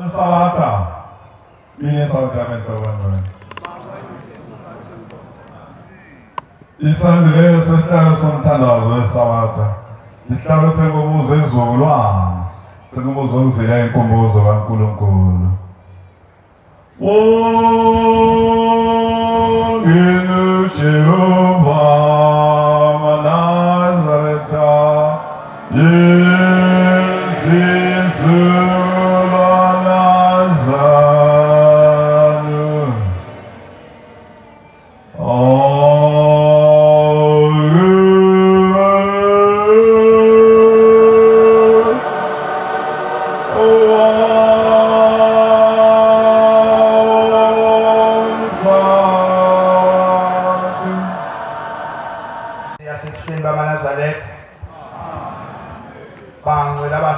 Salata, mine saltamento wangwe. Isandulelo sesihlalo somthandazo wesalata. Isihlalo sengomuzo ezizukulwana. Sengomuzo ngizila inkombozo kaNkulunkulu. Nginu Jehova Nazareta.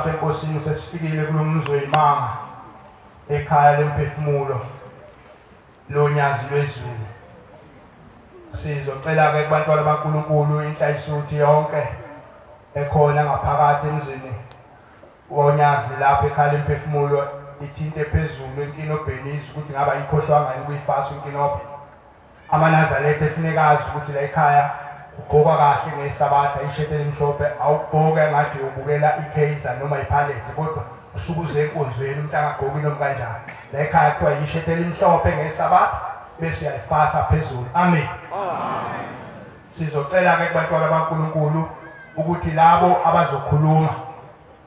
Enkosini sesifikile kulomzi wemanga ekhaya lemphefumulo lonyazi lwezulu. Sizocela ke kubantwana baNkulunkulu inhlayisuthi yonke ekhona ngaphakathi emzini wonyazi lapha ekhaya lemphefumulo ithinte phezulu enkinobheni ukuthi ngaba ikhohlwanga ukuyifasa inkinobhe. AmaNazaretha efunekazi ukuthi la ekhaya ugqoka kahle ngesabatha ishete elimhlophe awugqoke ngathi ubukela iKaizer noma iPalette kodwa usuku uze enkonzweni umuntu angagqoki noma kanjani. La ekhaya kuthiwa ishete elimhlophe ngesabatha bese uyalifasa phezulu. Amen. Sizocela ke kubantwana baNkulunkulu ukuthi labo abazokhuluma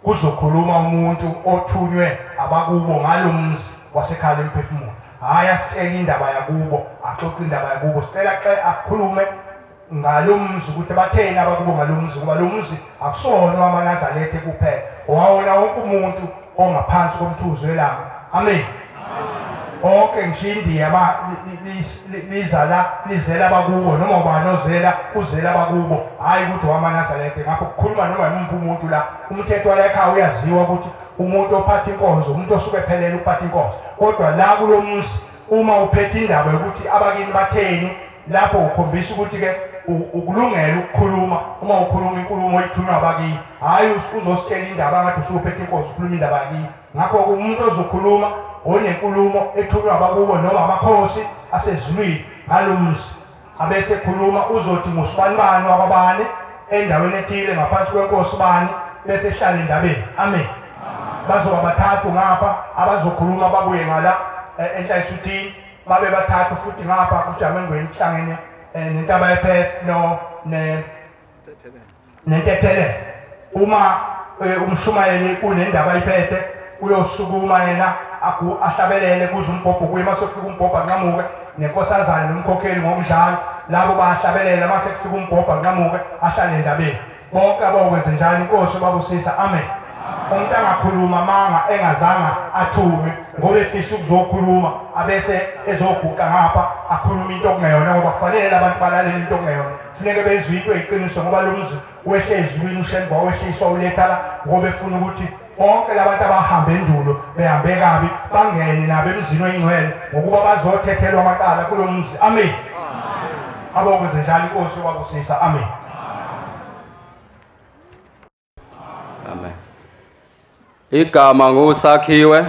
kuzokhuluma umuntu othunywe abakubo ngalomzi wasekhaya lemphefumulo. Hayi asitshela indaba yakubo, axoxe indaba yakubo. Sicela ke akhulume ngalomzi ukuthi bathena abakubo ngalomzi kuba lomzi akusona amaNazaretha kuphela. Wawona wonke umuntu ongaphansi komthuzo welanga. Amen. Onke ngishindi lizela abakubo noma ubani ozela uzela abakubo hayi ukuthi wamaNazaretha. Ngakho kukhuluma noma yimuphi umuntu la. Umthetho la ekhaya uyaziwa ukuthi umuntu ophatha inkonzo umuntu osuke ephelele uphatha inkonzo. Kodwa la kulomzi uma uphethe indaba yokuthi abakini batheni lapho ukhombisa ukuthi ke ukulungela ukukhuluma. Uma ukhuluma inkulumo oyithunywa abakini hayi uzositshela indaba ngathi usuphethe inkonzo ukhuluma indaba yakini. Ngakho umuntu ozokhuluma onenkulumo ethunywa abakubo noma amakhosi asezulwini ngalomzi abese khuluma uzothi ngusibani wababane endaweni ethile ngaphansi kwenkosi bani bese ehlala endabeni. Amen. Bazoba bathathu ngapha abazokhuluma babuye ngala enhlayisuthini babe bathathu futhi ngapha kuJamengweni kuhlangene nentaba yePhesi nentethelele. Uma umshumayeli kunendaba ayiphethe uyosukuma yena ahlabelele kuze umbhobho kuye mase kufika umbhobho anqamuke nenkosazana nomkhokheli ngomdlalo labo bahlabelela mase kufika umbhobho anqamuke ahlale endabeni. Bonke abokwenza njalo inkosi babusisa. Amen. Umuntu angakhuluma manga engazanga athume ngoba efisa ukuzokhuluma abese ezoguqa ngapha akhuluma into okungeyona ngoba kufanele abantu balalele into okungeyona. Kufanele bezwe into eyiqiniso ngoba lo mzi wehle ezulwini uShenba wehliswa uletha la ngoba efuna ukuthi bonke labantu abahambe endulo behambe kabi bangene nabo emzini oyingcwele ngokuba bazothethelwa amacala kulo mzi. Amen. Abokwenza njalo inkosi babusisa. Amen. Amen. Igama nguSakhiwe.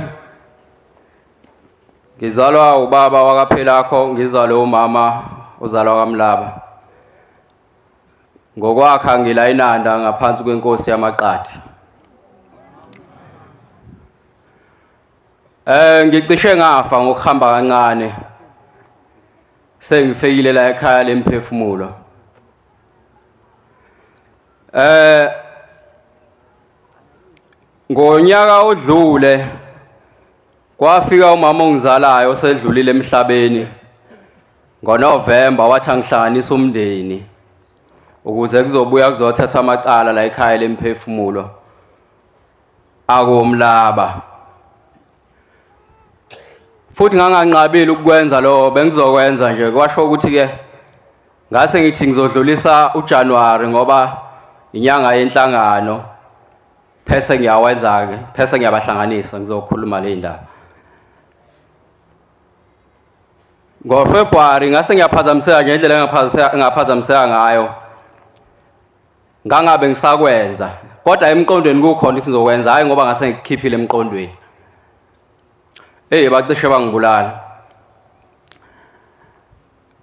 Ngizalwa ubaba wakaPhelakho, ngizalwa umama uzalwa kaMlaba. Ngokwakha ngilayinanda ngaphansi kwenkosi yamaqadi. Ngicishe ngafa ngokuhamba kancane sengifikile la ekhaya lemphefumulo. Ngonyaka odlule kwafika umama ongizalayo osedlulile emhlabeni ngoNovember wathi angihlanganisa umndeni ukuze kuzobuya kuzothethwa amacala la ekhaya lemphefumulo akoMlaba. Futhi nganganqabile ukwenza lo bengizokwenza nje kwasho ukuthi ke ngase ngithi ngizodlulisa uJanuary ngoba inyanga yenhlangano phese ngiyawenza ke phese ngiyabahlanganisa ngizokhuluma le ndaba. NgoFebruary ngase ngiyaphazamiseka ngendlela engaphazamiseka ngayo ngangabe ngisakwenza kodwa emqondweni kukhona ukuthi ngizokwenza hayi ngoba ngase ngikhiphile emqondweni. bacishe bangibulala.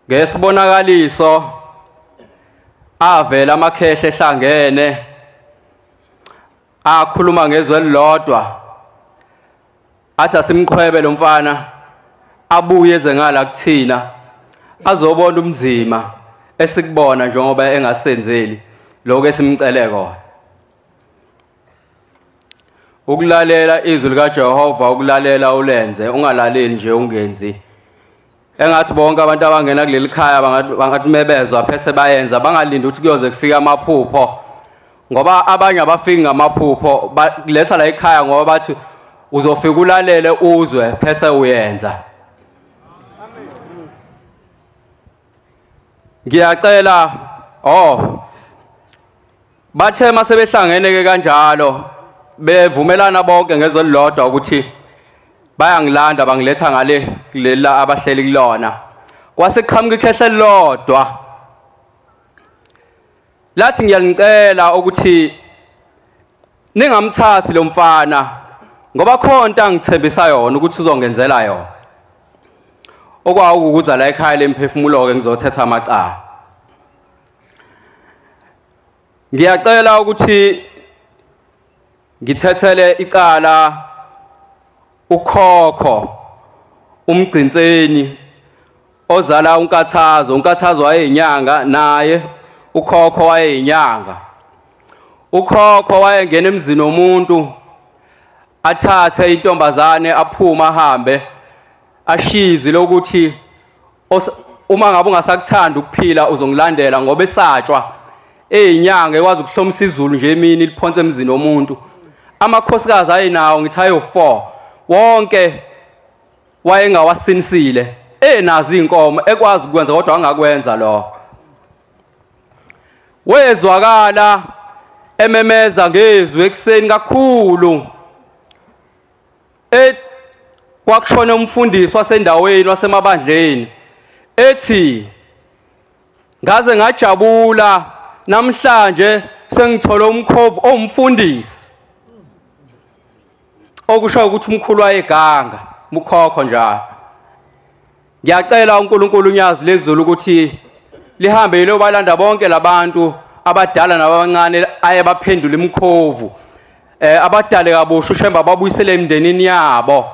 Ngesibonakaliso avela amakhehle ehlangene akhuluma ngezwe elilodwa athi asimqhwebe lo mfana abuye eze ngala kuthina azobona umzima esikubona njengoba engasenzeli lokho esimcele kona. Ukulalela izwi likaJehova, ukulalela ulenze, ungalaleli nje ungenzi. Engathi bonke abantu abangena kuleli khaya bangathi mebezwa phese bayenza, bangalindi ukuthi kuyoze kufika amaphupho, ngoba abanye abafiki ngamaphupho baletha la ekhaya ngoba bathi uzofika ulalele uzwe phese uyenza. Ngiyacela bathe mase behlangene ke kanjalo bevumelana bonke ngezwe lilodwa ukuthi bayangilanda bangiletha ngale lela abahleli kulona. Kwase qhamuka ikhehle lodwa lathi ngiyanicela ukuthi ningamthathi lo mfana ngoba khona into angithembisa yona ukuthi uzongenzela yona. Okwawukuza la ekhaya lemphefumulo ke ngizothetha amacala. Ngiyacela ukuthi ngithethele icala ukhokho umgcinseni ozala unkathazo wayeyinyanga naye ukhokho wayeyinyanga. Ukhokho wayengena emzini womuntu athathe intombazane aphuma ahambe ashizwe lokuthi uma ngabe ungasakuthanda ukuphila uzongilandela ngoba esatshwa eyinyanga ekwazi ukuhlomisa izulu nje emini liphonse emzini womuntu. Amakhosikazi ayinawo ngithi ayo 4 wonke wayengawasinisile enazi inkomo ekwazi ukwenza kodwa angakwenza lo. Wezwakala ememeza ngezwi ekseni kakhulu kwakushona umfundisi wasendaweni wasemabandleni ethi ngaze ngajabula namhlanje sengithola umkhovu omfundisi, okusho ukuthi umkhulu wayeganga mukhokho njalo. Ngiyacela uNkulunkulu unyazi lezulu ukuthi lihambe yilo balanda bonke labantu abadala nabancane aye baphendula imkhovu, abadale kabusha ushemba babuyisele emndenini yabo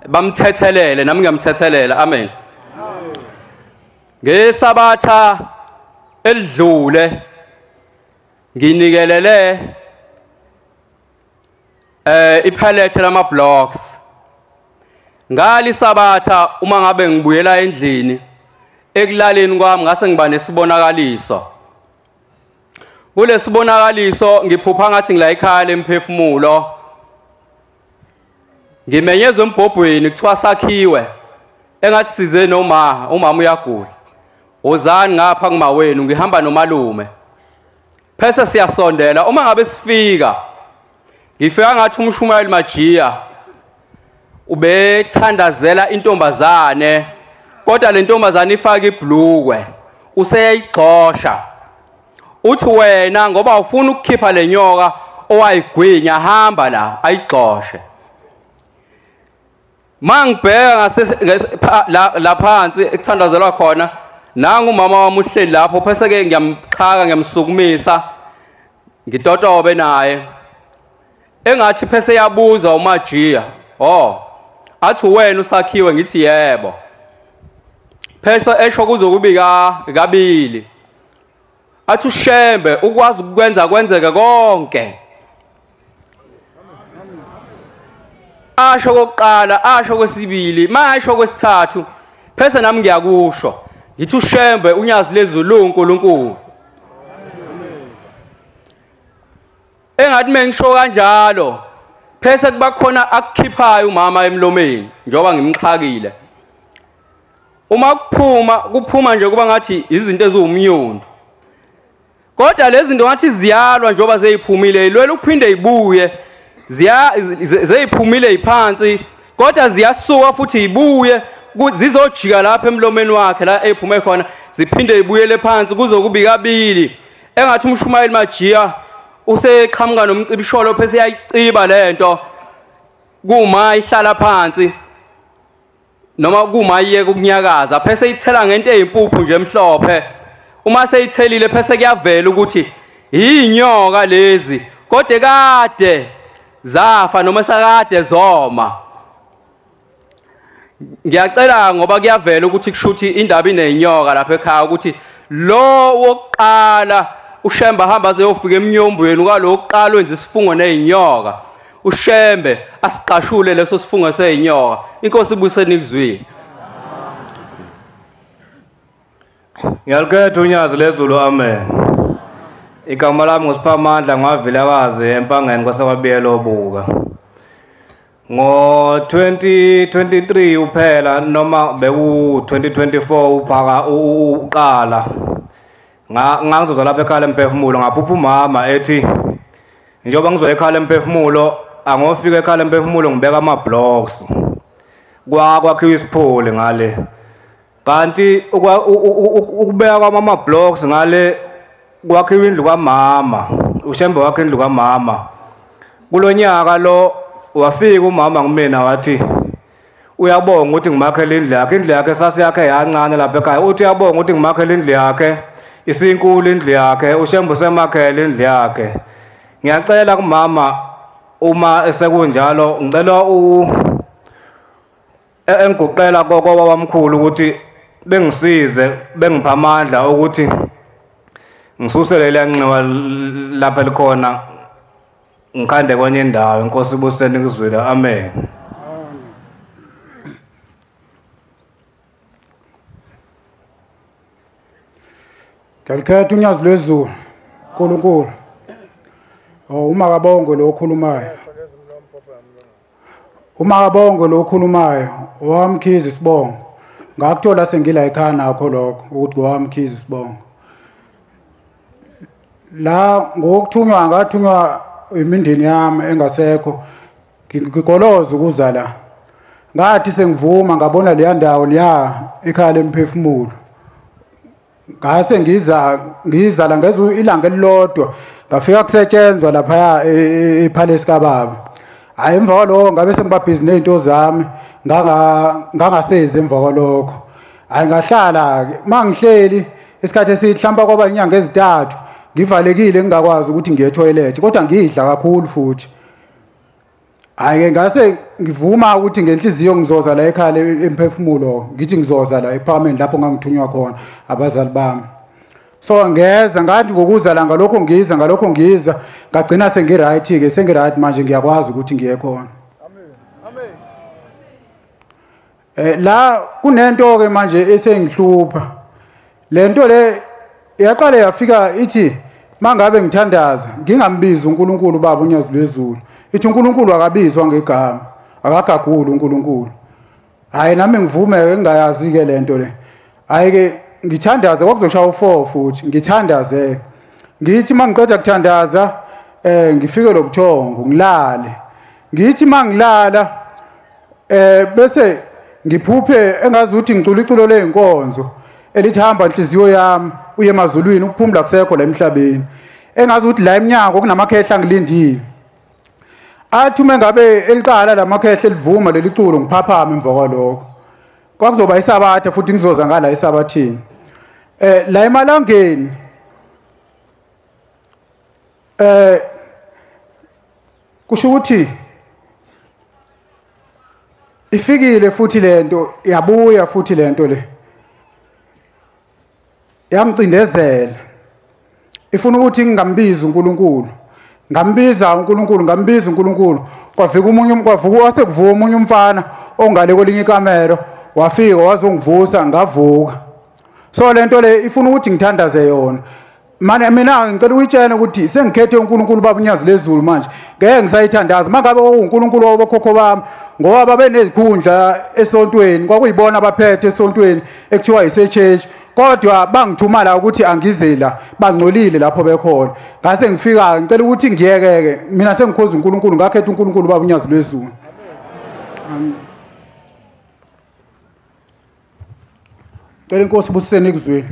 bamthethelele, nami ngiyamthethelela. Amen. Ngesabatha elidlule nginikelele iphalethe lama blocks. Ngali sabatha uma ngabe ngibuyela endlini ekulaleni kwami ngase ngiba nesibonakaliso. Kulesibonakaliso ngiphupha ngathi ngila ekhaya lemphefumulo, ngimenyezwe embhobhweni kuthiwa sakhiwe, engathi size umama uyagula, wozani ngapha kuma wenu, ngihamba nomalume phese siyasondela. Uma ngabe sifika ngifika ngathi umshumayeli Majiya ubethandazela intombazane, kodwa le ntombazane ifaka ibhlukwe useyayixosha. Uthi wena ngoba ufuna ukukhipha le nyoka owayigwinya hamba la ayixoshe. Mangibheka la phansi ekuthandazelwa khona nanga umama wami uhleli lapho, phese ke ngiyamxhaka ngiyamsukumisa ngitotobe naye. Engathi phese yabuza uMajiya, athi wena usakhiwe? Ngithi yebo. Phese esho kuzokubika kabili, athi ushembe ukwazi ukwenza kwenzeke konke. Asho kokuqala, asho kwesibili, masho kwesithathu, phese nami ngiyakusho ngithi ushembe unyazi lezulu uNkulunkulu. Engathi mengisho kanjalo phese kuba khona akukhiphayo umama emlomeni njengoba ngimxhakile. Uma kuphuma nje kuba ngathi izinto eziwumnyundo, kodwa lezi zinto ngathi ziyalwa njengoba zeyiphumile, ilwela ukuphinde ibuye, zeyiphumile iphansi kodwa ziyasuka futhi ibuye zizojika lapha emlomeni wakhe la ephume khona, ziphinde ibuyele phansi kuzokubi kabili. Engathi umshumayeli Majiya useqhamuka nomcibisholo phese yayiciba lento kuma ihlala phansi. noma kumayeke ukunyakaza phese ithela ngento ezimpuphu nje emhlophe uma seyithelile phese kuyavela ukuthi inyoka lezi kodwa kade zafa noma sakade zoma. Ngiyacela ngoba kuyavela ukuthi kushuthi indaba inenyoka lapha ekhaya ukuthi lo wokuqala uShembe ahamba azeyofika emnyombweni kwalokuqala wenza isifungo nezinyoka uShembe asiqashule leso sifungo sezinyoka. Inkosi ibuseni kuzwini. Ngiyalukhetha unyazi lezulu amen. Igama lami nguSiphamandla ngavilakazi empangeni kwasekwabiyela obuka. Ngo 2023 uphela noma beku 2024 uphaka uqala ngangizozwa lapha ekhaya emphefumulo ngaphupha umama ethi njengoba ngizoya ekhaya emphefumulo angofika ekhaya emphefumulo ngibeka ama blocks kwakhiwa isiphole ngale kanti ukubeka kwama blocks ngale kwakhiwa indlu kaMama uShembe wakhe indlu kaMama kulonyaka lo wafika umama ngimina wathi uyabonga ukuthi ngimakhele indlu yakhe sasiyakhe yancane lapha ekhaya uthi uyabonga ukuthi ngimakhele indlu yakhe isinkulu indlu yakhe uShembe semakhele indlu yakhe. Ngiyacela kumama uma esekunjalo ngicela engiguqela kokwaba wamkhulu ukuthi bengisize bengipha amandla ukuthi ngisusele lenxiwa lapha likhona ngikhande kwenye indawo. Inkosi ibuseni kuzwile amen. Ngiyalukhetha unyazi lwezulu uNkulunkulu. Umakabongo lo okhulumayo. Umakabongo lo okhulumayo wamkhiza isibongo. Ngakuthola sengila ekhaya nakho lokho ukuthi wamkhiza isibongo. La ngokuthunywa ngathunywa imindeni yami engasekho ngigoloza ukuza la. Ngathi sengivuma ngabona leya ndawo liya ekhaya lemphefumulo. Ngase ngiza la ngezwe ilanga elilodwa ngafika kusetshenzwa lapha ePalace kaBaba. Hayi emva kwalokho ngabe sengibabhizi nezinto zami ngangasezi emva kwalokho. Hayi ngahlala ke mangihleli isikhathi esihlamba kwaba inyanga ezintathu ngivalekile ngingakwazi ukuthi ngiye etoilet kodwa ngidla kakhulu futhi. Hayi ngase ngivuma ukuthi ngenhliziyo ngizoza la ekhaya emphefumulo ngithi ngizoza la eParliament lapho ngangithunywa khona abazali bami. So ngeza ngathi ngokuza la ngalokho ngiza ngagcina sengiright ke sengiright manje ngiyakwazi ukuthi ngiye khona. Amen. La kunento ke manje esengihlupha. Lento le yaqale yafika ithi mangabe ngithandaza ngingambizi uNkulunkulu baba unyazi lwezulu. Ithi uNkulunkulu akabizwa ngegama akagagula uNkulunkulu. Hayi nami ngivume ngingayazi ke lento le. Hayi ke ngithandaza kwakuzoshaya u4 futhi ngithandaze. Ngithi mangiqeda ukuthandaza ngifike lobuthongo ngilale. Ngithi mangilala bese ngiphuphe engazi ukuthi ngicula iculo leinkonzo elithi hamba inhliziyo yami uye emazulwini ukuphumula kusekho la emhlabeni. Engazi ukuthi la eminyango kunamakhehla ngilindile. Athi uma ngabe eliqala lamakhehla elivuma leli culo ngiphaphama emva kwalokho. Kwakuzoba isabatha futhi ngizoza ngala isabathini. La emalangeni kusho ukuthi ifikile futhi lento yabuya futhi lento le yamcindezela ifuna ukuthi ngingambizi uNkulunkulu ngambiza uNkulunkulu kwafika umunye kwavuka wasekuvuka umunye umfana ongale kwelinye ikamero wafika wazongivusa ngavuka. So lento le ifuna ukuthi ngithandaze yona. Manje mina ngicela uyitshene ukuthi sengikhethe uNkulunkulu baba unyazi lezulu manje ngeke ngisayithandaza mangabe uNkulunkulu wabokhokho bami ngoba babe nezikhundla esontweni kwakuyibona abaphethe esontweni ekuthiwa iseChurch kodwa bangithuma la ukuthi angize la bangcolile lapho bekhona. Ngase ngifika ngicela ukuthi ngiyekeke mina sengikhoza uNkulunkulu ngakhetha uNkulunkulu baba unyazi lwezulu. Ngicela inkosi ibusiseni kuzwini.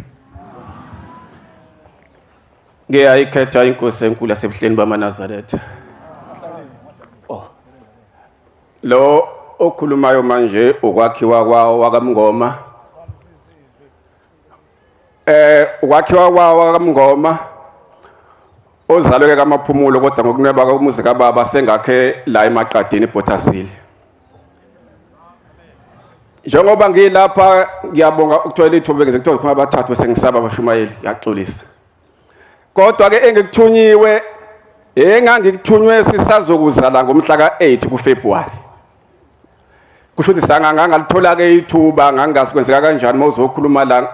Ngiyayikhetha inkosi enkulu yasebuhleni bamaNazaretha. Lo okhulumayo manje ukwakhiwa kwawo wakamngoma. Ukwakhiwa kwawo wakamngoma ozalwe kaMaphumulo kodwa ngokunweba komuzi kababa sengakhe la eMaqadini eBottasville. Njengoba ngilapha ngiyabonga ukuthola ithuba ngizekuthola khona abathathu bese ngisaba abashumayeli ngiyaxolisa. Kodwa ke engikuthunyiwe engangikuthunywe sisazokuzala ngomhla ka8 kuFebruary. Kusho ukuthi sangangalithola ke ithuba ngangazi kwenzeka kanjani mawuzokhuluma la.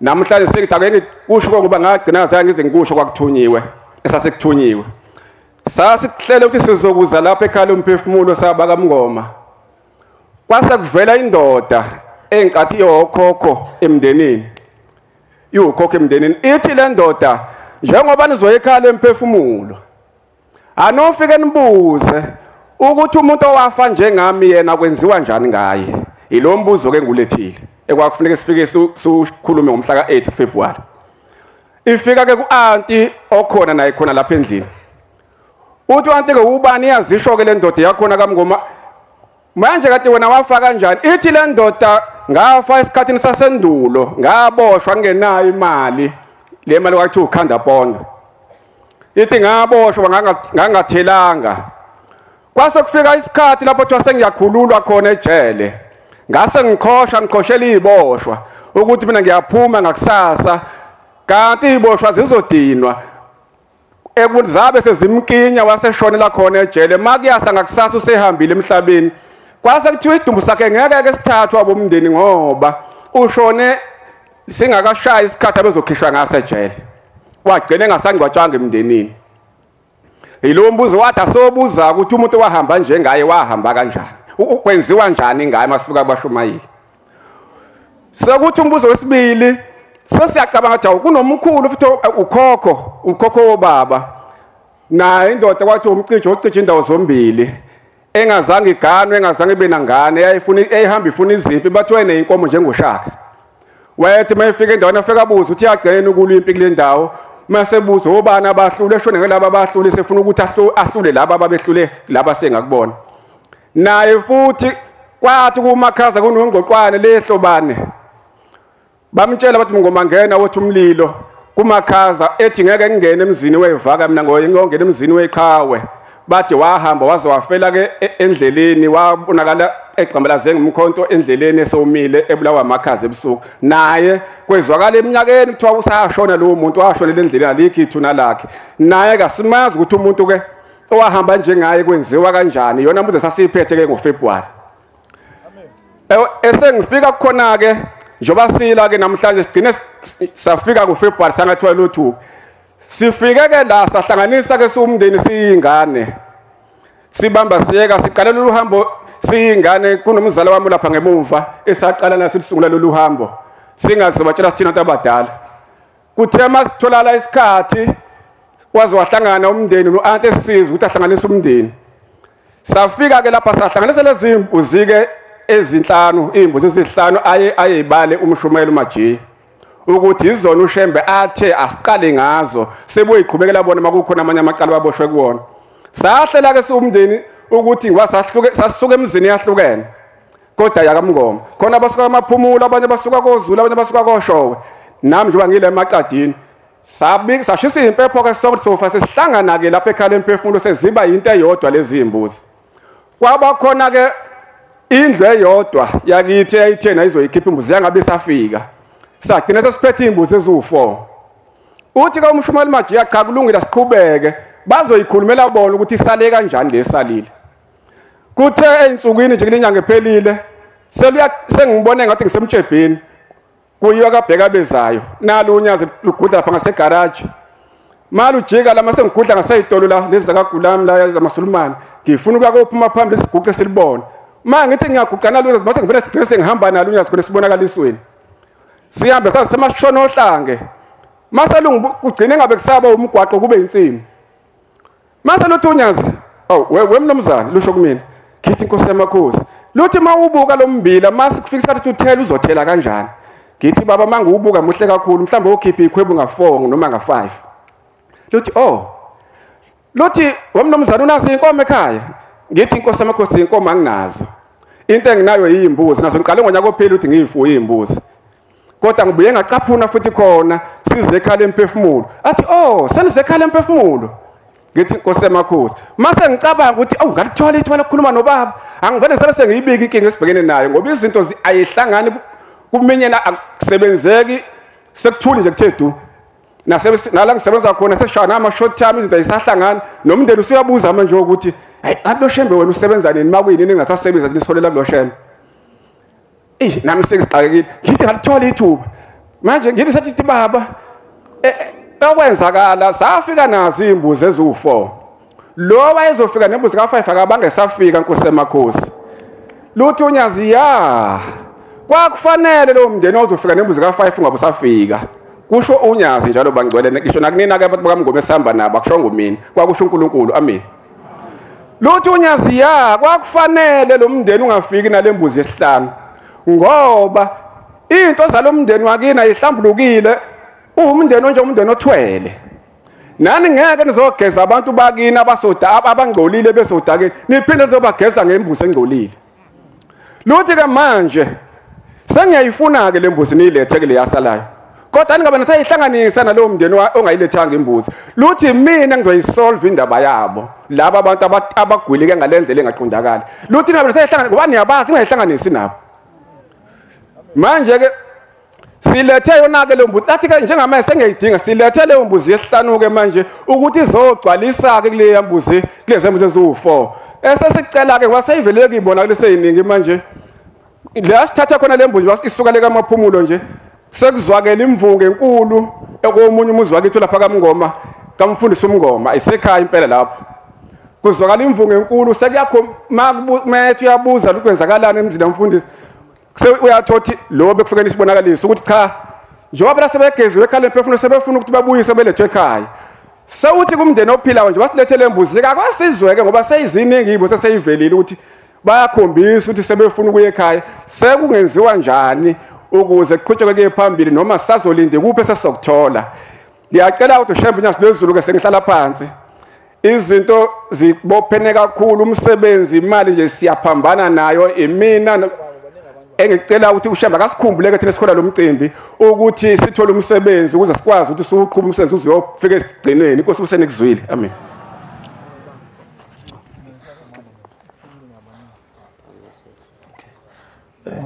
Namhlanje sengithi ake ngikusho ngoba ngagcina ngize ngikusho kwakuthunyiwe esasekuthunywe. Sasikuhlele ukuthi sizokuza lapha ekhaya lomphefumulo sabaka Mngoma. Kwase kuvela indoda enkathi yokhokho emndenini. Yokhokho emndenini ithi le ndoda njengoba nizoya ekhaya lomphefumulo anofike nibuze ukuthi umuntu owafa njengami yena kwenziwa njani ngaye. Ilo mbuzo ke ngulethile ekwakufuneka sifike sikhulume ngomhla ka8 February. Ifika ke ku-anti okhona naye khona lapha endlini. Uthi anti ke ubani yazisho ke le ndoda yakhona kaMngoma manje kade wena wafa kanjani? Ithi le ndoda ngafa esikhathini sasendulo ngaboshwa ngenayo imali le mali wathi ukhanda pondo. Ithi ngaboshwa ngangathelanga. Kwase kufika isikhathi lapho kuthiwa sengiyakhululwa khona ejele. Ngase ngikhoshela iziboshwa ukuthi mina ngiyaphuma ngakusasa kanti iziboshwa zizodinwa ekuzabe sezimkinya waseshonela khona ejele makuyasa ngakusasa usehambile emhlabeni. Kwase kuthiwa isidumbu sakhe ngeke ke sithathwa abomndeni ngoba ushone singakashaya isikhathi abezokhishwa ngaso ejele. Wagcina engasangcwatshanga emndenini. Yilo mbuzo wathi asobuza ukuthi umuntu wahamba njengaye wahamba kanjani. Ukwenziwa njani ngaye masifika abashumayeli. Sekuthi umbuzo wesibili sesiyacabanga ukuthi kunomkhulu futhi ukhokho wobaba. Na indoda kwathi ucije indawo zombili. Engazange iganwe engazange ibe nangane eyihamba ifuna iziphi bathi wena inkomo njengoshaka. Wayethi mayefika endaweni afika abuza uthi yagcena ukulimpi kule ndawo. Masebuza obani abahlule eshone ngelaba abahlule sefuna ukuthi ahlule laba ababehlule laba sengakubona. Naye futhi kwathi kumakhaza kunongqoqwane lehlobane. Bamtshela bathi Mngoma ngena wothi umlilo kumakhaza ethi ngeke ngene emzini wevaka mina ngongena emzini weqhawe. Bathi wahamba waze wafela ke endleleni wabonakala egqambalaze ngumkhonto endleleni esewumile ebulawa amakhaza ebusuku. Naye kwezwakala eminyakeni kuthiwa usashona lo muntu washonela endleleni alikho ithuna lakhe. Naye kasimazi ukuthi umuntu ke owahamba njengaye kwenziwa kanjani. Yona mbuzo sasiphethe ke ngoFebruary. Esengifika khona ke njoba sila ke namhlanje sigcine safika ngoFebruary sangathiwa lothu. Sifike ke la sahlanganisa ke siumndeni siyingane. Sibamba siyeka siqala lolu hambo siyingane kunomzala wami lapha ngemuva esaqala nasilisungula lolu hambo. Singazibatshela sithina abantu abadala. Kuthe masitholala isikhathi waze wahlangana umndeni noanti esizwe ukuthi ahlanganise umndeni. Safika ke lapha sahlanganisa lezi imbuzi ke ezinhlanu, imbuzi ezihlanu ayebale umshumela uMaji. Ukuthi izona uShembe athe asiqale ngazo seboyiqhubekela bona makukhona amanye amaqala baboshwe kuwona. Sahlela ke siumndeni ukuthi sasuka emzini yahlukene. Kodwa yakaMngoma. Khona abasuka amaphumulo abanye basuka koZulu abanye basuka koShowe. Nami njengoba ngile eMaqadini sashisa impepho ke sonke sofa sesihlangana ke lapha ekhaya lemphefumulo seziba into eyodwa lezi imbuzi. Kwaba khona ke indlu eyodwa yakithi eyithena izoyikhipha imbuzi yangabe safika. Sagcina sesiphethe imbuzi eziwu4. Uthi ka umshumeli Maji cha kulungile siqhubeke bazoyikhulumela bona ukuthi isale kanjani lesalile. Kuthe einsukwini nje kulinyanga ephelile sengibone ngathi ngisemtshebheni kuyiwa kabheka bezayo nalo unyazi lugudla lapha ngasegarage. Malu jika lama sengigudla ngaseyitolo la lezi zakagulami la zamasulumane ngifuna ukuya kophuma phambili isiguqe silibona. Ngithi ngiyaguqa nalo unyazi mase ngivele sigcine sengihamba nalo unyazi khona sibonakalisweni. Sihambe sasemashona ohlange. Maselungu kugcine ngabe kusaba umgwaqo kube insimi. Maseluthi unyazi, wemnomzana lusho kumina. Ngithi inkosi yamakhosi. Luthi mawubuka lombila masikufika isikhathi uthela uzothela kanjani. Ngithi baba mangubuka muhle kakhulu mhlawumbe ukhipha ikhwebu nga4 noma nga5. Luthi Luthi wemnomzana unasi inkomo ekhaya. Ngithi inkosi yamakhosi inkomo anginazo. into enginayo yimbuzi naso ngiqale ngonyaka ophela ukuthi ngiyifuye imbuzi kodwa ngibuye ngacaphuna futhi khona size ekhaya emphefumulo athi oh senize ekhaya emphefumulo ngithi Nkosi emakhosi mase ngicabanga ukuthi awu ngalithola ithuba lokukhuluma nobaba angivele sele sengiyibika inkinga esibhekene nayo ngoba izinto ayihlangani kuminyena akusebenzeki sekuthuli nje kuthe du nala ngisebenza khona seshaya ama short term izinto ayisahlangani nomndeni usuyabuza manje ukuthi hayi lo shembe wena usebenza nini makuyini ningasasebenza nisolela lo shembe nami sengixakekile ngithi ngalithola ithuba manje ngithi sathi baba okwenzakala safika nazo imbuzi ezu4 lo wayezofika nembuzi ka5 akabangesafika Nkosi emakhosi luthi unyazi ya kwakufanele lo mndeni ozofika nembuzi ka5 ungabe usafika kusho unyazi njalo bangcwele ngisho nakunina ke abantu bakaMngoma esihamba nabo akushongo mina kwakusho uNkulunkulu amen luthi unyazi ya kwakufanele lo mndeni ungafiki nalembuzi yesihlanu ngoba into zalomndeni wakina ihlambulukile umndeni onje umndeni othwele nani ngeke nizogeza abantu bakina abasoda abangcolile besodakeni niphinde nizobageza ngembuzi engcolile luthi ke manje sengiyayifuna ke lembuzi niyilethe ke leyasalayo kodwa ningabe nasayihlanganisa nalowo mndeni ongayilethanga imbuzi luthi mina ngizoyisolve indaba yabo laba abantu abagwilike ngalendlela engaqondakala luthi ningabe nasayihlanganisa ngoba niyabazi ngayihlanganisi nabo manje ke silethe yona ke lombuzi athi ke njengamanje sengiyidinga silethe leyo mbuzi yesihlanu ke manje ukuthi izogcwalisa ke kule mbuzi kulezi mbuzi ezu4 esesicela ke waseyivele kuyibona kulese yiningi manje la sithatha khona lembuzi wasisuka le kamaphumulo nje sekuzwakela imvunge enkulu ekomunye umuzi wakithi lapha kaMngoma kamfundisa uMngoma isekhaya impela lapho kuzwakala imvunge enkulu sekuyakho mathu yabuza ukwenzakalana emzini wamfundisi uyathothi lo bekufika isibonakaliso ukuthi cha njengoba lasebegeziwe ekhaya emphefumulo sebefuna ukuthi babuyise belethwe ekhaya sewuthi kumndeni ophilayo nje basilethele imbuzi kakwasizweke ngoba seyiziningi ibo seseyivelile ukuthi bayakhombisa ukuthi sebefuna ukuya ekhaya sekungenziwa njani ukuze kuqhutshekeke phambili noma sazolinde kuphi sesokuthola ngiyacela ukuthi ushembe unyasi lwezulu ke sengihlala phansi izinto zibophene kakhulu umsebenzi imali nje siyaphambana nayo imina engicela ukuthi ushembe akasikhumbuleke thina sikhola lo mcimbi ukuthi sithole umsebenzi ukuze sikwazi ukuthi siqhubhe umsebenzi uziyofika esigcineni Inkosi usenikuzwile amen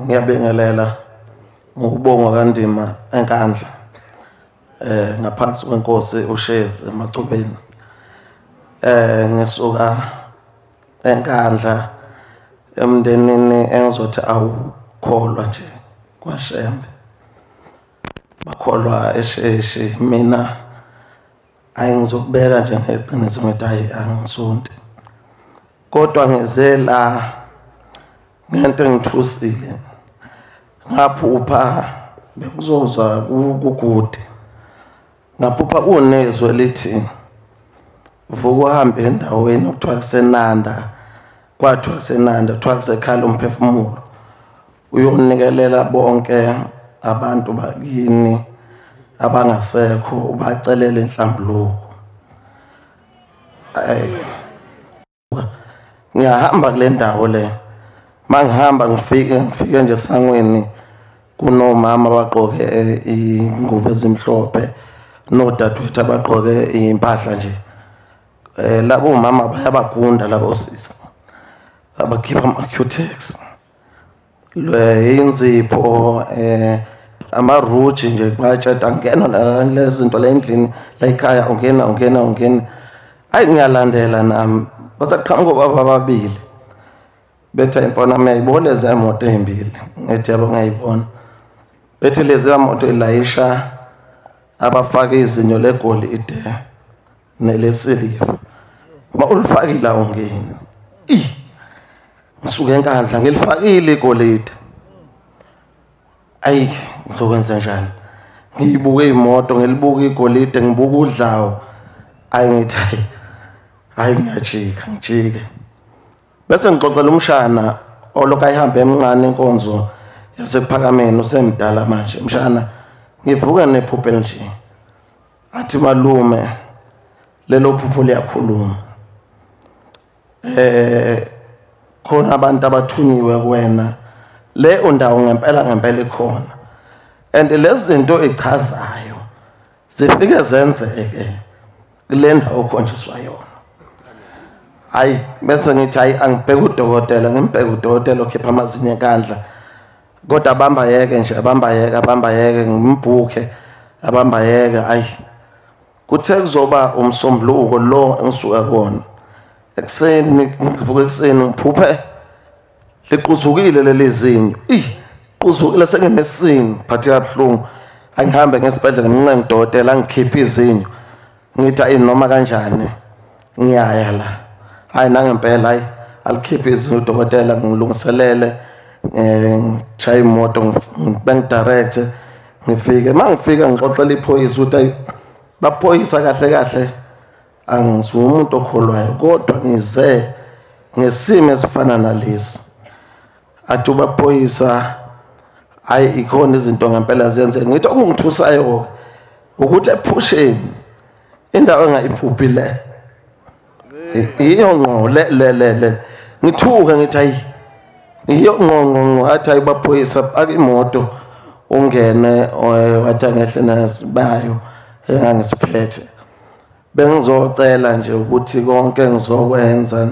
ngiyabingelela ngokubonga kaNdima enkandla ngaphansi kwenkosi uShezi emacubeni ngisuka enkandla emndenini engizothi awukholwa nje kwaShembe bakholwa eSheshi mina ayingizokubeka nje ngeqiniso ngithi hayi angisonti kodwa ngize la ngento engithusile ngaphupha bekuzozwa kugude ngaphupha unezwe lithi vuka uhambe endaweni okuthiwa kusenanda kwathiwa kusenanda kuthiwa kusekhala umphefumulo uyonikelela bonke abantu bakini abangasekho ubacelele inhlambuluko ngiyahamba kule ndawo le mangihamba ngifike nje sangweni kunomama abagqoke ingubo ezimhlophe nodadewethu abagqoke impahla nje labo mama bayabagunda labo sisi abakhipha ama-cutex inzipho amaruji nje bayatsheta ngena lezi zinto la endlini la ekhaya ungena hayi ngiyalandela nami basaqhamuka obaba ababili bethe imfana ngiyayibona lezi imoto ezimbili ngithi yabo ngiyayibona bethe lezi imoto elayisha abafaka izinyo legolide nelesiliva uma ulifakile ungeni ngisuke enkandla ngilifakile igolide ayi ngizokwenza njani ngiyibuke imoto ngilibuka igolide ngibuka udlawo ayi ngithi hayi ngijike bese ngixoxela umshana olokhu ayihamba emncane inkonzo yasephakameni usemdala manje mshana ngivuka nephupho nje athi malume lelo phupho liyakhuluma khona abantu abathunyiwe kuwena le undawo ngempela ikhona and lezi zinto echazayo zifike zenzeke kule ndawo okhonjiswa yona. Hayi bese ngithi hayi angibheke udokotela ngimbheke udokotela okhipha amazinyo enkandla kodwa abamba yeke nje abamba yeke ngimbhuke abamba yeke hayi kuthe kuzoba umsombuluko lo engisuka kuona ekseni ngivuka ekseni ngiphuphe liquzukile leli zinyo quzukile senginesini phathi kabuhlungu angihambe ngesibhedlela nginqe ngidokotela angikhiphe izinyo ngithi ayi noma kanjani ngiyaya la hayi nangempela hayi alikhiphe izinyo udokotela ngilungiselele ngishaya imoto ngibengidirect ngifike mangifika ngixoxela iphoyisa ukuthi baphoyisa kahle angisuka umuntu okholwayo kodwa ngize ngesimo esifana nalesi athi baphoyisa hayi ikhona izinto ngempela ziyenzeka ngithi okungithusayo ukuthi ephusheni indawo engayiphuphi le iyo ngqo le ngithuka ngithi hayi iyo ngqo athi hayi baphoyisa akimoto ungene wathi ngehle nasibayo engangisiphethe bengizocela nje ukuthi konke ngizokwenza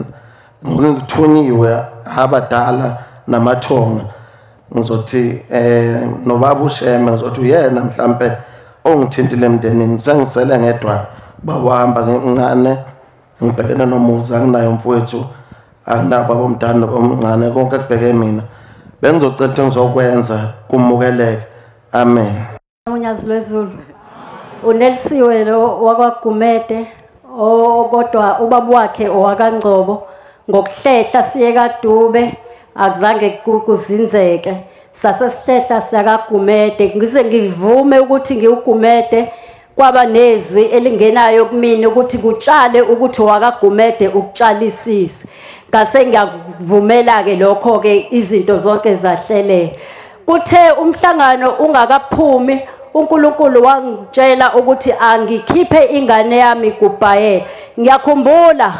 ngithunyiwe abadala namathonga ngizothi nobaba uSheme ngizothi uyena mhlambe ongithintile emndenini sengisele ngedwa bawahamba ngincane ngibhekene nomuzi anginayo mfowethu anginabo abomdala omncane konke kubheke mina bengizocela ukuthi ngizokwenza kumukeleke amen. Unyazi lwezulu uNelsiwe lo wakwaGumede kodwa ubaba wakhe owakaNgcobo ngokuhlehla siye kaDube akuzange kuzinzeke sasesihlehla siyakaGumede ngize ngivume ukuthi ngiuGumede kwaba nezwi elingenayo kumina ukuthi kutshale ukuthi wakaGumede ukutshalisisa ngase ngiyakuvumela ke lokho ke izinto zonke zahlele kuthe umhlangano ungakaphumi uNkulunkulu wangitshela ukuthi angikhiphe ingane yami kuBhayela. Ngiyakhumbula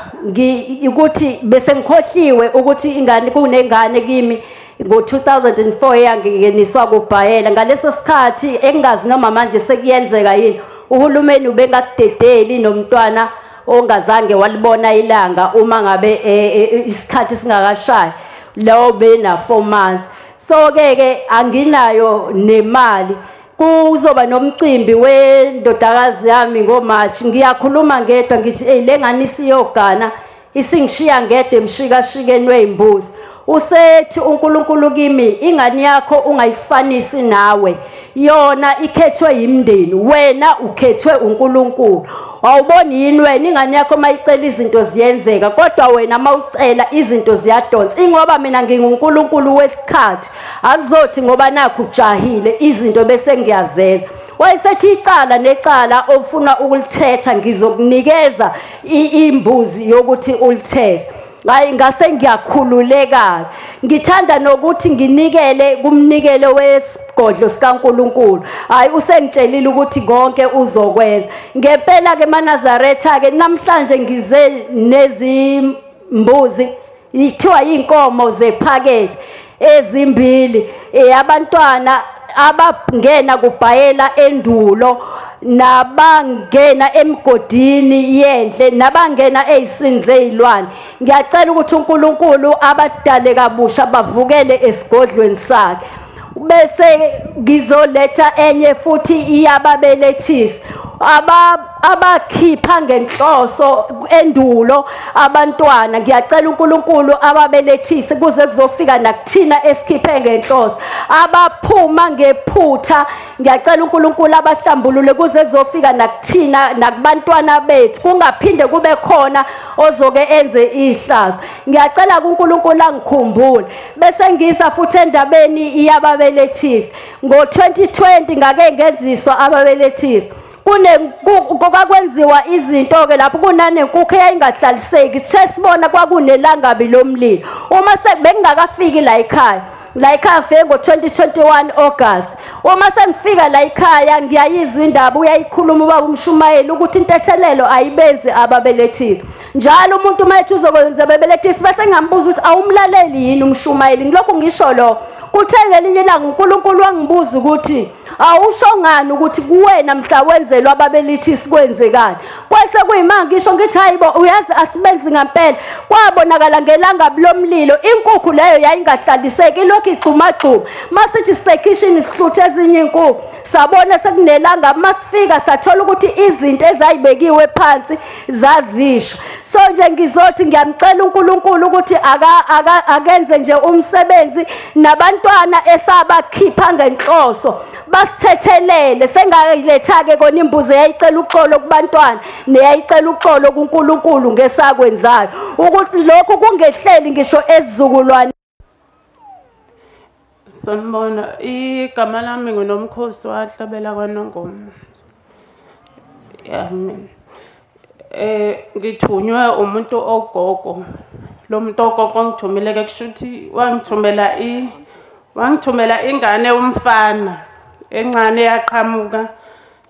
ukuthi bese ngikhohliwe ukuthi ingane kunengane kimi ngo2004 yangingeniswa kuBhayela. Ngaleso sikhathi engazi noma manje sekuyenzeka yini uhulumeni ubengakudedeli nomntwana ongazange walibona ilanga uma ngabe isikhathi singakashayi lawo bena 4 months. So ke anginayo nemali kuzoba nomcimbi wendodakazi yami ngoMarch. Ngiyakhuluma ngedwa ngithi le ngani siyogana isingishiya ngedwa emshikashikeni wezimbuzi. Usethi uNkulunkulu kimi ingane yakho ungayifanisi nawe yona ikhethwe yimndeni wena ukhethwe uNkulunkulu. Awuboni yini wena ingane yakho mayicela izinto ziyenzeka kodwa wena mawucela izinto ziyadonsa. Ingoba mina nginguNkulunkulu wesikhathi akuzothi ngoba nakho ujahile izinto bese ngiyazenza. Wayesethi icala necala ofuna ukulithetha ngizokunikeza imbuzi yokuthi ulithethe. Hayi ngase ngiyakhululeka ngithanda nokuthi nginikele kumnikelo wesigodlo sikaNkulunkulu. Hayi usengitshelile ukuthi konke uzokwenza ngempela ke eNazaretha ke namhlanje ngize nezimbuzi ithiwa inkomo zepackage ezimbili abantwana abangena kuBhayela endulo nabangena emgodini yenhle nabangena ezisinze ezilwane. Ngiyacela ukuthi uNkulunkulu abadale kabusha bavukele esigodlweni sakhe. Bese ngizoletha enye futhi iyababelethisi abakhipha ngenhloso endulo abantwana. Ngiyacela uNkulunkulu ababelethisi kuze kuzofika nakuthina esikhiphe ngenhloso abaphuma ngephutha. Ngiyacela uNkulunkulu abahlambulule kuze kuzofika nakuthina nakubantwana bethu kungaphinde kube khona ozoke enze ihlazo. Ngiyacela kuNkulunkulu angikhumbule bese ngisa futhi endabeni iyababelethisi. Ngo2020 ngake ngeziswa ababelethisi kwakwenziwa izinto ke lapho kunanenkukhu eyayingahlaliseki sesibona kwakunelangabi lomlilo. Uma sekubengakafiki la ekhaya la ekhaya ngifike ngo-2021 August. Uma sengifika la ekhaya ngiyayizwa indaba uyayikhuluma ubaba uMshumayeli ukuthi intethelelo ayibenzi ababelethisi. Njalo umuntu mayethi uzokwenza ababelethisi bese ngambuza ukuthi awumlaleli yini uMshumayeli. Ngilokhu ngisho lo kuthe ngelinye ilanga uNkulunkulu wangibuza ukuthi awusho ngani ukuthi kuwena mhla wenzelwa ababelethisi kwenzekani. Kwese kuyimanga ngisho ngithi hayibo uyazi asibenzi ngempela. Kwabonakala ngelanga lomlilo inkukhu leyo yayingahlaliseki lokhu igxumagxuma. Masithi sekishini sihluthe ezinye inkukhu sabona sekunelanga masifika sathola ukuthi izinto ezayibekiwe phansi zazisha. So nje ngizothi ngiyamcela uNkulunkulu ukuthi akenze nje umsebenzi nabantwana esabakhipha ngenhloso basithethelele sengayiletha-ke kona imbuzi eyayicela uxolo kubantwana neyayicela uxolo kuNkulunkulu ngesakwenzayo ukuthi lokhu kungehleli ngisho esizukulwane. Sanibona, igama lami nguNomkhosi waHlabela kwaNongoma. Amen. Ngithunywe umuntu ogogo. Lo muntu ogogo ngithumile ke kushuthi wangithumela ingane umfana encane yaqhamuka.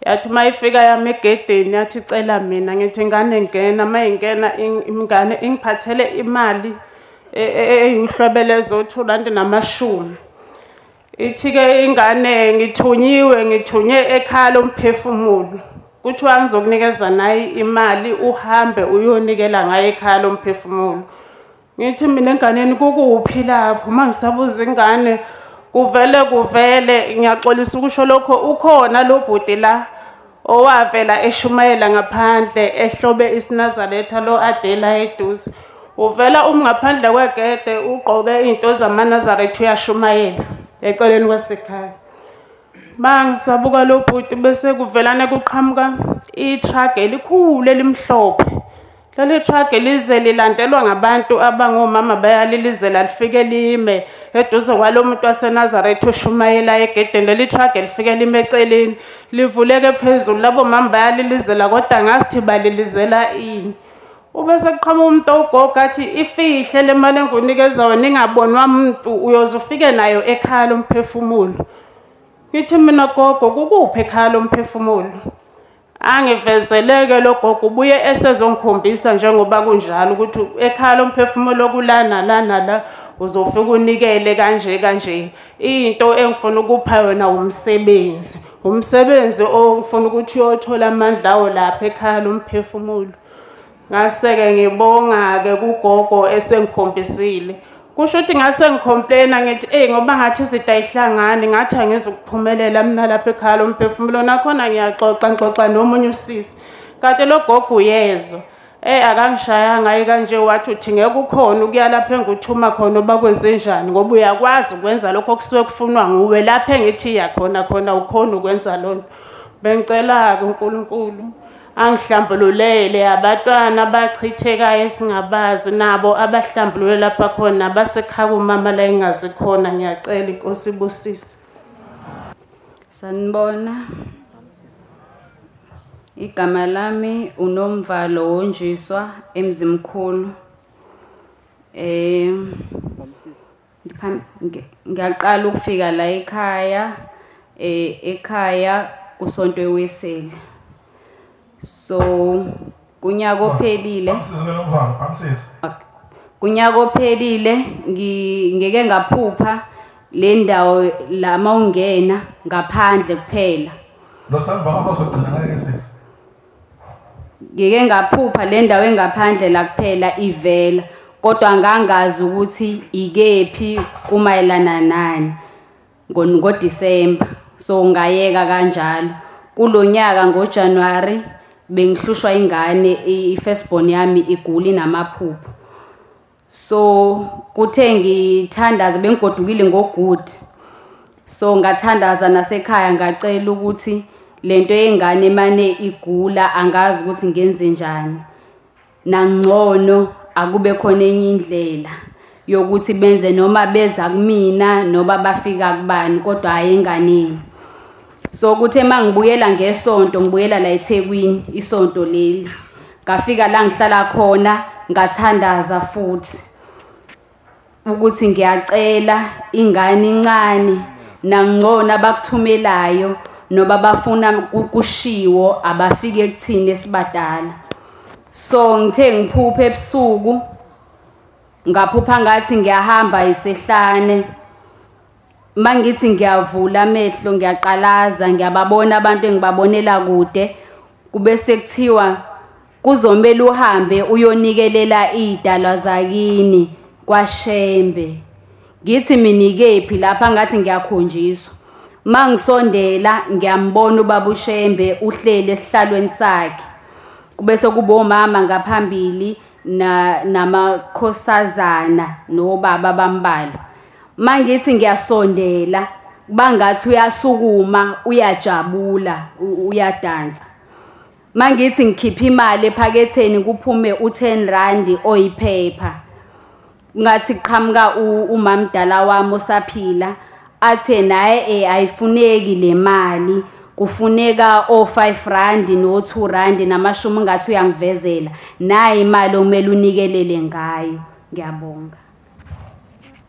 Yathi mayifika yami egedeni yathi cela mina ngithi ingane ngena mayingena ingane ingiphathele imali eyuhlobelezo $250. Ithi ke ingane ngithunywe ekhaya lomphefumulo. Kuthiwa ngizokunikeza naye imali uhambe uyonikela ngaye ekhaya lomphefumulo. Ngithi mina enganeni kukuphi lapho mangisabuza ingane kuvele ngiyaxolisa ukusho lokho ukhona lo bhuti la owavela eShumayela ngaphandle ehlobe isinazaretha lo Adela eduze. Uvela ngaphandle kwegede ugqoke into zamaNazaretha uyaShumayela eceleni kwasekhaya. Mangisabuka lo bhuti bese kuvelane kuqhamuka itruck elikhulu elimhlophe. Leli truck lize lilandelwa ngabantu abangomama bayalilizela lifike lime eduze kwalomuntu waseNazaretha uShumayela egedeni. Leli truck lifike lime eceleni livuleke phezulu labo mama bayalilizela kodwa ngasithi balilizela ini. Ubese kuqhamuka umuntu ogogo athi ifihle le mali engunikeza wena ingabonwa umuntu uyoze ufike nayo ekhaya lomphefumulo. Ngithi mina gogo kukuphi ekhaya lomphefumulo? Angivezeleke lo gogo ubuye esezongikhombisa njengoba kunjalo ukuthi ekhaya lomphefumulo kulana la uzofika unikele kanje. Into engifuna ukupha yona umsebenzi ongifuna ukuthi uyothola amandla awo lapha ekhaya lomphefumulo. Ngaseke ngibonga ke kugogo esengikhombisile. Kusho ukuthi ngase ngicomplaina ngithi ngoba ngathi izinto ayihlangani ngathi angizukuphumelela mina lapha ekhaya lomphefumulo nakhona ngiyaxoxa nomunye usisi. Kanti lo gogo uyezwa. Akangishayanga ayi kanje wathi uthi ngeke ukhona ukuya lapha enguthuma khona oba kwenze njani ngoba uyakwazi ukwenza lokho okusuke kufunwa nguwe lapha engithi khona ukhona ukwenza lonto. Bengicela ke uNkulunkulu angihlambululele abantwana abachithekayo esingabazi nabo abahlambulule lapha khona basekhaya umama la engazikhona ngiyacela inkosi ibusise. Sanibona. Igama lami uNomvalo Wonjiswa eMzimkhulu. Ngiyaqala ukufika la ekhaya kusonto eWeseli. So kunyaka ophelile ngeke ngaphupha le ndawo la mawungena ngaphandle kuphela. Ngeke ngaphupha le ndawo engaphandle la kuphela ivela kodwa ngangazi ukuthi ikephi kumayelana nani ngoDisemba. So ngayeka kanjalo kulonyaka ngoJanuary bengihlushwa ingane ifirstborn yami iguli namaphupho. So kuthe ngithandaza bengigodukile ngoGood. So ngathandaza nasekhaya ngacela ukuthi lento yengane manje igula angazi ukuthi ngenze njani. Nangcono akube khona enye indlela yokuthi benze noma beza kumina noma bafika kubani kodwa hayi enganeni. So kuthe mangibuyela ngesonto ngibuyela la eThekwini isonto leli ngafika la ngihlala khona ngathandaza futhi ukuthi ngiyacela ingane incane nangcona abakuthumelayo noba bafuna kushiwo abafike kuthini esibadala. So ngithe ngiphupha ebusuku ngaphupha ngathi ngiyahamba isehlane. Mangithi ngiyavula amehlo ngiyaqalaza ngiyababona abantu engibabonela kude kube sekuthiwa kuzomela uhambe uyonikelela idalwa zakini kwaShembe. Ngithi mina ikephi lapha ngathi ngiyakhonjiswa. Mangisondela ngiyambona ubaba uShembe uhlele esihlalweni sakhe. Kube sekuba omama ngaphambili namakhosazana nobaba bambalo. Mangithi ngiyasondela bangathi uyasukuma uyajabula uyadansa. Mangithi ngikhipha imali ephaketheni kuphume u10 rand oyiphepha. Ngathi qhamuka umamdala wami osaphila athe naye ayifuneki le mali kufuneka o5 rand no2 rand namashumi ngathi uyangivezela nayi imali omele unikelele ngayo. Ngiyabonga.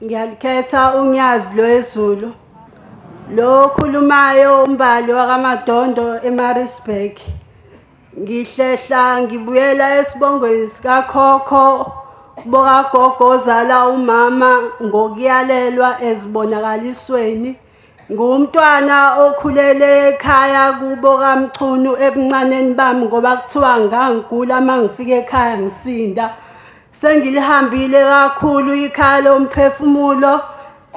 Ngiyalikhetha unyazi lwezulu lo khulumayo umbali wakaMadondo eMaritzburg. Ngihlehla ngibuyela esibongweni sikakhokho bokagogo ozala umama ngokuyalelwa ezibonakalisweni. Ngumntwana okhulele ekhaya kubo kaMchunu ebuncaneni bami ngoba kuthiwa ngangigula mangifika ekhaya ngisinda. Sengilihambile kakhulu ikhaya lomphefumulo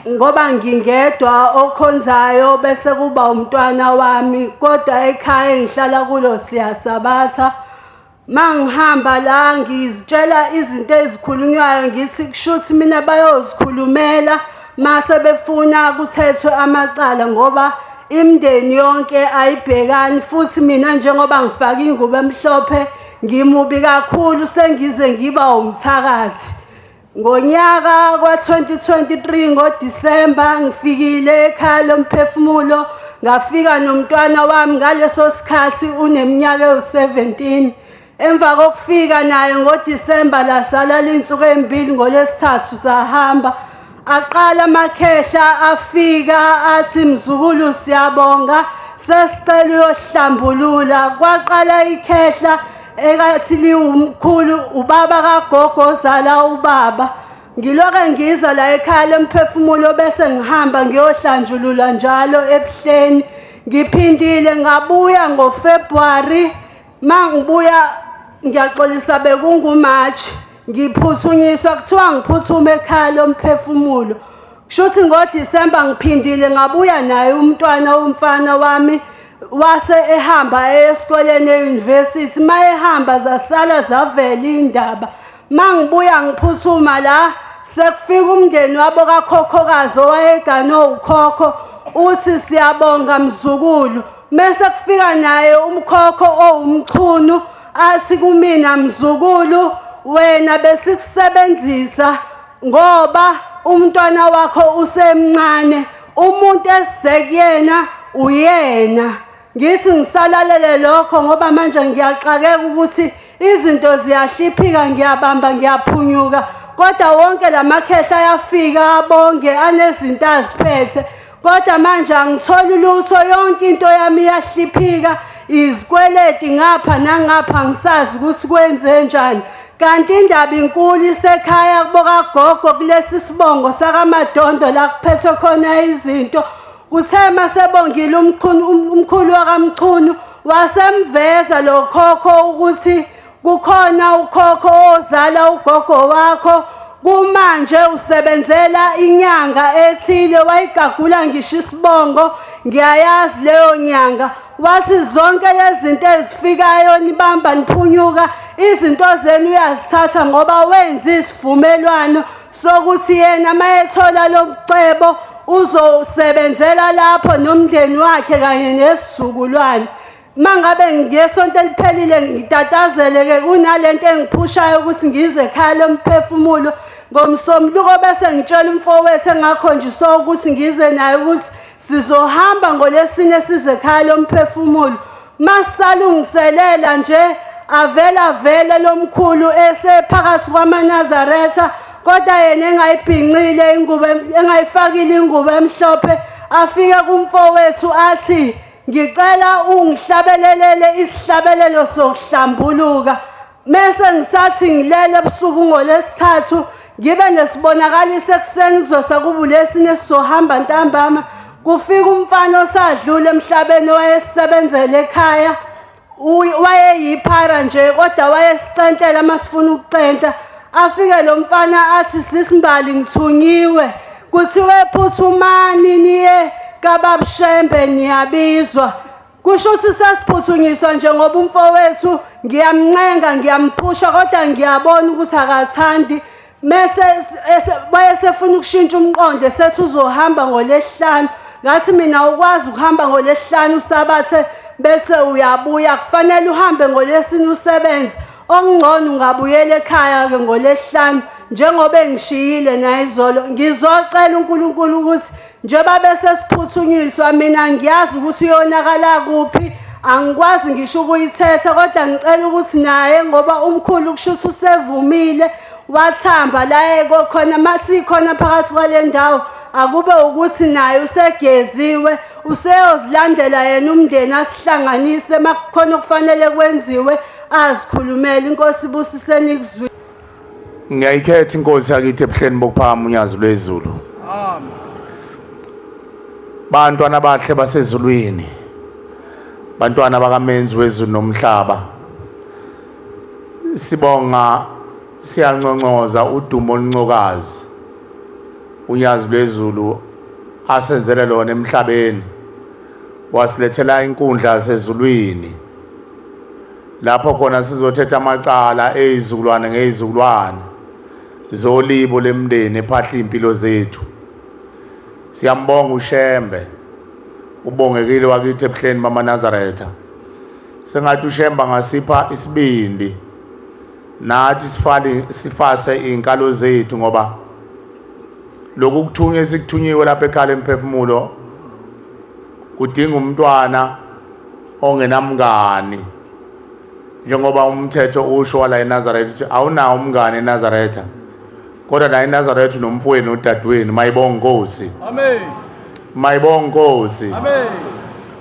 ngoba ngingedwa okhonzayo bese kuba umntwana wami kodwa ekhaya engihlala kulo siyasabatha. Mangihamba la ngizitshela izinto ezikhulunywayo ngithi kushuthi mina bayozikhulumela mase befuna kuthethwe amacala ngoba imndeni yonke ayibhekani futhi mina njengoba ngifaka ingubo emhlophe ngimubi kakhulu sengize ngiba umthakathi. Ngonyaka kwa2023 ngoDisemba ngifikile ekhaya lomphefumulo ngafika nomntwana wami ngaleso sikhathi uneminyaka ewu17. Emva kokufika naye ngoDisemba lasala linsuku embili ngolesithathu sahamba. Aqala amakhehla afika athi mzukulu siyabonga sesicela uyohlambulula. Kwaqala ikhehla ekathi liwumkhulu ubaba kagogo ozala ubaba. Ngiloke ngiza la ekhaya lomphefumulo bese ngihamba ngiyohlanjulula njalo ebuhleni. Ngiphindile ngabuya ngoFebruary mangibuya ngiyaxolisa bekunguMarch ngiphuthunyiswa kuthiwa ngiphuthume ekhaya lomphefumulo. Kushuthi ngoDisemba ngiphindile ngabuya naye umntwana womfana wami wase ehamba esikoleni euniversity mayehamba zasala zavela indaba. Mangibuya ngiphuthuma la sekufika umndeni wabo kakhokhokazi owayegano ukhokho uthi siyabonga mzukulu. Mase kufika naye umkhokho owumchunu athi kumina mzukulu wena besikusebenzisa ngoba umntwana wakho usemncane umuntu esekuyena uyena. Ngithi ngisalalele lokho ngoba manje ngiyaxakeka ukuthi izinto ziyahliphika ngiyabamba ngiyaphunyuka kodwa wonke lamakhehla ayafika abonge anezinto aziphethe kodwa manje angitholi lutho yonke into yami iyahliphika izikweleti ngapha nangapha ngisazi ukuthi kwenze njani. Kanti indaba inkulu isekhaya kuboka gogo kulesi sibongo sakaMadondo la kuphethwe khona izinto. Kuthe masebongile umkhulu wakaMchunu wasemveza lo khokho ukuthi kukhona ukhokho ozala ugogo wakho kumanje usebenzela inyanga ethile wayigagula ngisho isibongo ngiyayazi leyo nyanga. Wathi zonke lezi zinto ezifikayo nibamba niphunyuka izinto zenu uyazithatha ngoba wenza isivumelwano sokuthi yena mayethola lomcebo uzosebenzela lapho nomndeni wakhe kanye nesizukulwane. Mangabe ngesonto eliphelile ngitatazele ke kunalento engiphushayo ukuthi ngize ekhaya lomphefumulo ngomsombuluko bese ngitshela umfowethu engakhonjiswa ukuthi ngize naye ukuthi sizohamba ngolesine size ekhaya lomphefumulo. Masalungiselela nje avela lomkhulu esephakathi kwamaNazaretha kodwa yena engayibhincile ingubo engayifakile ingubo emhlophe afike kumfowethu athi ngicela ungihlabelelele isihlabelelo sokuhlambuluka mase ngisathi ngilele ebusuku ngolesithathu ngibe nesibonakaliso ekuseni kuzosa kubulesine esizohamba ntambama kufika umfana osadlula emhlabeni wayesebenzela ekhaya wayeyiphara nje kodwa wayesicentela masifuna ukuqenta afike lo mfana athi sisimbali ngithunyiwe kuthiwe phuthumani niye kaBabshembe niyabizwa kusho ukuthi sasiphuthungiswa nje ngoba umfowethu ngiyamncenga ngiyamphusha kodwa ngiyabona ukuthi akathandi mase bayesefuna ukushintsha umqondo sethi uzohamba ngolesihlanu ngathi mina ukwazi ukuhamba ngolesihlanu usabathe bese uyabuya kufanele uhambe ngolesine usebenze okungcono ungabuyela ekhaya ke ngolesihlanu njengoba engishiyile nayizolo ngizocela uNkulunkulu ukuthi njengoba bese siphuthunyiswa mina ngiyazi ukuthi uyonakala kuphi angikwazi ngisho ukuyithetha kodwa ngicela ukuthi naye ngoba umkhulu kushuthi usevumile wathamba la ekokhona masikhona phakathi kwale ndawo akube ukuthi naye usegeziwe useyozilandela yena umndeni asihlanganise makukhona okufanele kwenziwe azikhulumele inkosi ibusiseni ikuzwi ngiyayikhetha inkosi yakithi ebuhleni bokuphakama unyazo lwezulu amen bantwana bahle basezulwini bantwana bakamenzi wezulu nomhlaba sibonga siyanconcoza udumo oluncokazi unyazo lwezulu asenzele lona emhlabeni wasilethela inkundla yasezulwini lapho khona sizothetha amacala ezizukulwane ngezizukulwane zolibo lemndeni ephahla impilo zethu siyambonga uShembe ubongekile wakithi ebuhleni bamaNazaretha sengathi uShembe ngasipha isibindi nathi sifase inkalo zethu ngoba lokhu kuthunywe esikuthunywe lapha ekhaya emphefumulo kudinga umntwana ongenamngani njengoba umthetho usho la eNazaretha awunawo umngane eNazaretha kodwa la eNazaretha nomfowenu udadewenu mayibonga Nkosi amen mayibonga Nkosi amen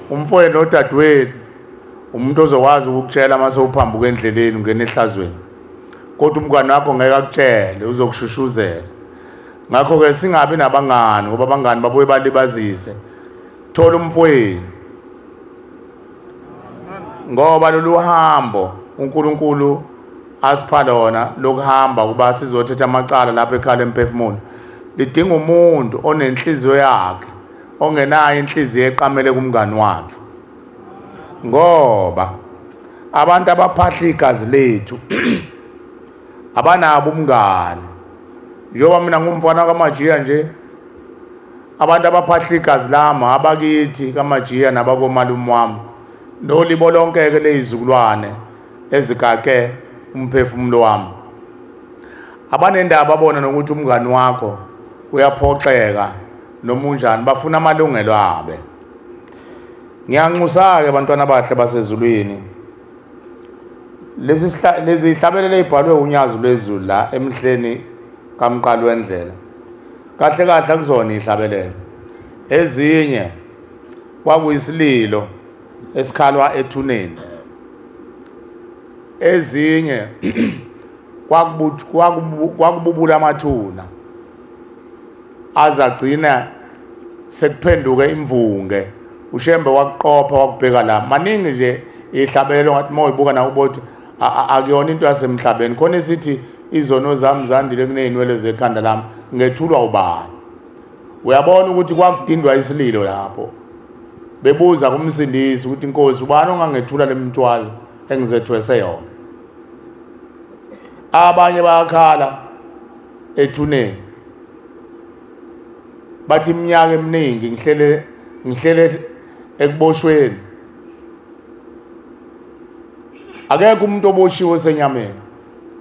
umfowenu udadewenu umuntu ozokwazi ukukutshela mase uphambuka endleleni ungena ehlazweni kodwa umngane wakho ngeke akutshele uzokushushuzela ngakho ke singabi nabangani ngoba abangani babuye balibazise thola umfowenu ngoba lolu hambo uNkulunkulu asipha lona lokuhamba kuba sizothetha amacala lapha ekhaya emphefumulo lidinga umuntu onenhliziyo yakhe ongenayo inhliziyo eqamele kumngani wakhe ngoba abantu abaphahla igazi lethu abanabo umngani njengoba mina ngumfana kaMajiya nje abantu abaphahla igazi lami abakithi kaMajiya nabakomalume wami nolibo lonke ke lezizukulwane ezigake umphefumulo wami abanendaba babona nokuthi umngani wakho uyaphoxeka noma unjani bafuna amalungelo abe ngiyanxusa ke bantwana bahle basezulwini lezi hlabelele ibhalwe unyazo lwezulu la emhleni kamqalo wendlela kahle kahle akuzona ihlabelelo ezinye kwakuyisililo esikhalwa ethuneni ezinye kwakububula amathuna azagcina sekuphenduke imvunge uShembe wakuqopha wakubheka la maningi nje ihlabelelo ngathi moyibuka na ubothi akuyona into yasemhlabeni khona isithi izono zami zandile kuneyinwele zekhanda lami ngethulwa ubani uyabona ukuthi kwakudindwa isililo lapho bebuza kumsindisi ukuthi inkosi ubani ongangethula lemthwalo engizethwese yona abanye bayakhala ethuneni bathi iminyaka eminingi ngihlele ekuboshweni akekho umuntu oboshiwe senyameni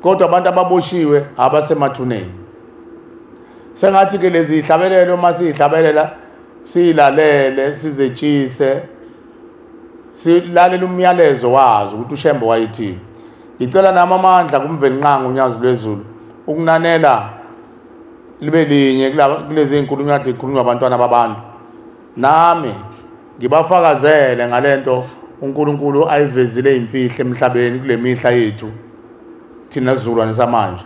kodwa abantu ababoshiwe abasemathuneni sengathi ke lezi ihlabelelo masihlabelela silalele sizetshise silalela umyalezo wazo ukuthi uShembe wayithini icela nami amandla kumveli nqanga unyazo lwezulu ukunanela libe linye kulezi inkulumo kade ikhulunywa abantwana babantu. Nami ngibafakazele ngalento uNkulunkulu ayivezile imfihlo emhlabeni kule mihla yethu. Thina Zuluwane samanje.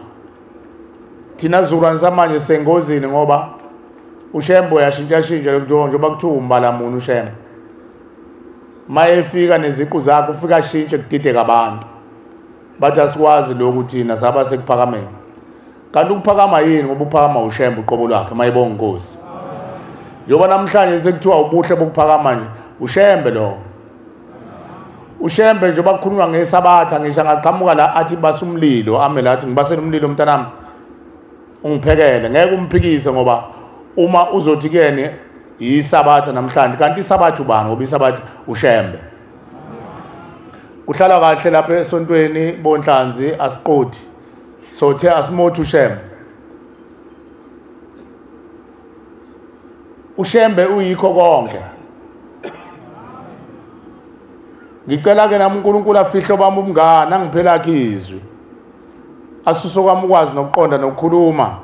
Thina Zuluwane samanje sengozini ngoba uShembo yashintsha njengoba kuthiwa umbalamuntu uShembo. Mayefika neziqu zakhe ufika ashintshe kudideka abantu. Bathi asikwazi lokhu thina saba sekuphakameni. Kanti ukuphakama yini ngoba uphakama uShembo uqobo lwakhe mayibonga inkosi. Njengoba namhlanje sekuthiwa ubuhle bokuphakama nje uShembe lo. UShembe njengoba kukhulunywa ngesabatha ngisho ngaqhamuka la athi basumlilo ame la athi ngibasela umlilo mntanami ungiphekele ngeke umphikise ngoba uma uzothi kuyene isabatha namhlanje kanti isabatha ubani ngoba isabatha uShembe. Uhlala kahle lapha esontweni bonhlanzi asiqodi sothe asimothi uShembe. uShembe uyikho konke. Ngicela ke nami uNkulunkulu afihlo bami umngane angiphela khizwe. Asuso kwami ukwazi nokuqonda nokukhuluma.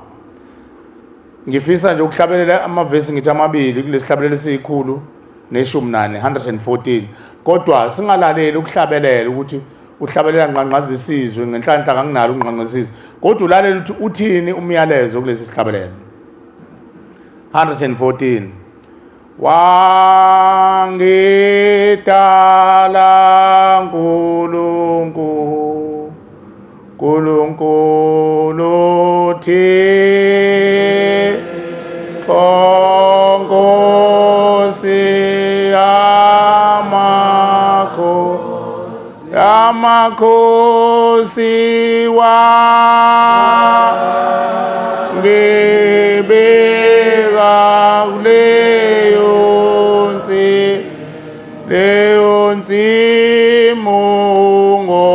Ngifisa nje ukuhlabelela amavesi ngithi amabili kulesihlabelelo esikhulu ne-14 114 kodwa singalaleli ukuhlabelela ukuthi uhlabelela ngqanqaza isizwe ngenhlanhla kanginalo ungqanqaza isizwe kodwa ulalela ukuthi uthini umyalezo kulesi sihlabelelo. 114 Wangidala Nkulunkulu thi Kongosi amakhosi wangibeka leyonsi mungo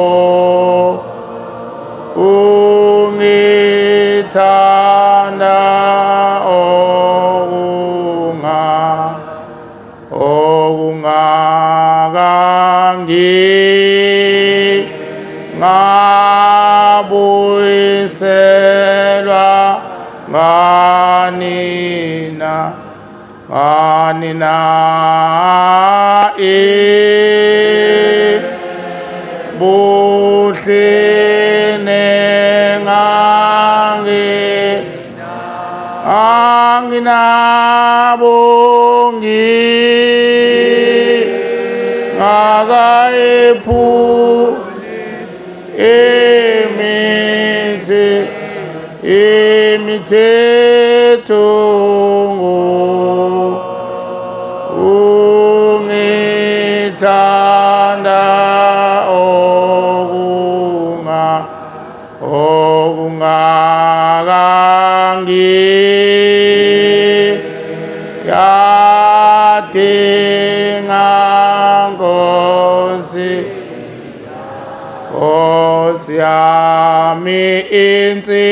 ungithanda ngabuyiselwa nganina buhlene anginabongi ngakaephu imithetho ungithanda yadinga Nkosi yami insi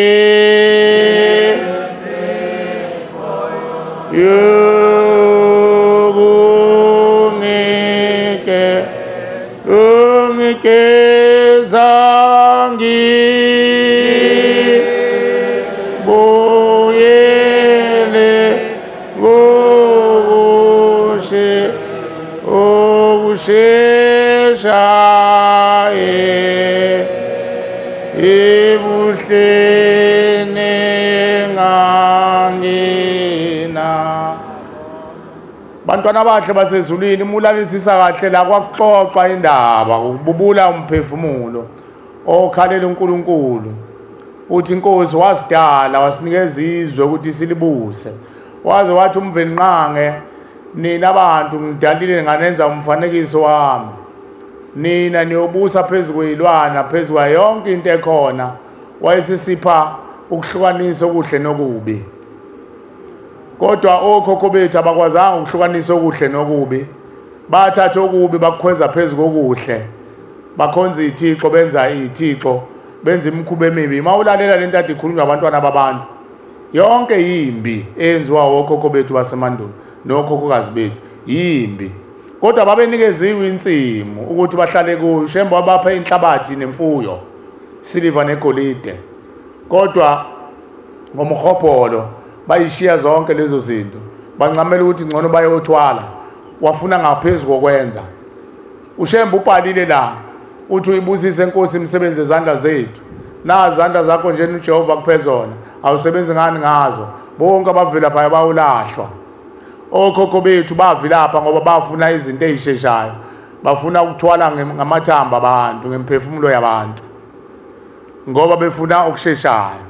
ungikeza ngibuyele ngokushesha ebuhlene ngangina. Bantwana bahle basezulwini mulalisisa kahle la kwaxoxa indaba ukububula umphefumulo okhalela uNkulunkulu. Uthi inkosi wasidala wasinikeza izwe ukuthi silibuse. Waze wathi umvenqange nina abantu ngidalile nganenza umfanekiso wami. Nina niyobusa phezukuyilwana phezukwa yonke into ekhona. Wayesisipha ukuhlukanisa okuhle nokubi. Kodwa okhokho bethu abakwazanga ukuhlukanisa okuhle nokubi. Bathatha okubi bakukhweza phezulu kokuhle. Bakhonza iThixo benza iThixo benza imikhuba emibi. Mawulalela lento ade ikhulunywa abantwana babantu. Yonke yimbi enziwa okhokho bethu basemandulo nokhokhokazi bethu yimbi. Kodwa babenikeziwe insimu ukuthi bahlale kuyo. uShembe wabapha inhlabathi nemfuyo, silver negolide. Kodwa ngomhobholo bayishiya zonke lezo zinto bancamela ukuthi ngcono bayothwala wafuna ngaphezulu kokwenza uShembe ubhalile la uthi uyibusise inkosi imisebenzi ezandla zethu na izandla zakho nje uJehova kuphezona awusebenzi ngani ngazo bonke abavela phaya bawulahlwa okhokho bethu bavilapha ngoba bafuna izinto ezisheshayo bafuna ukuthwala ngamathamba abantu ngemphefumulo yabantu ngoba befuna okusheshayo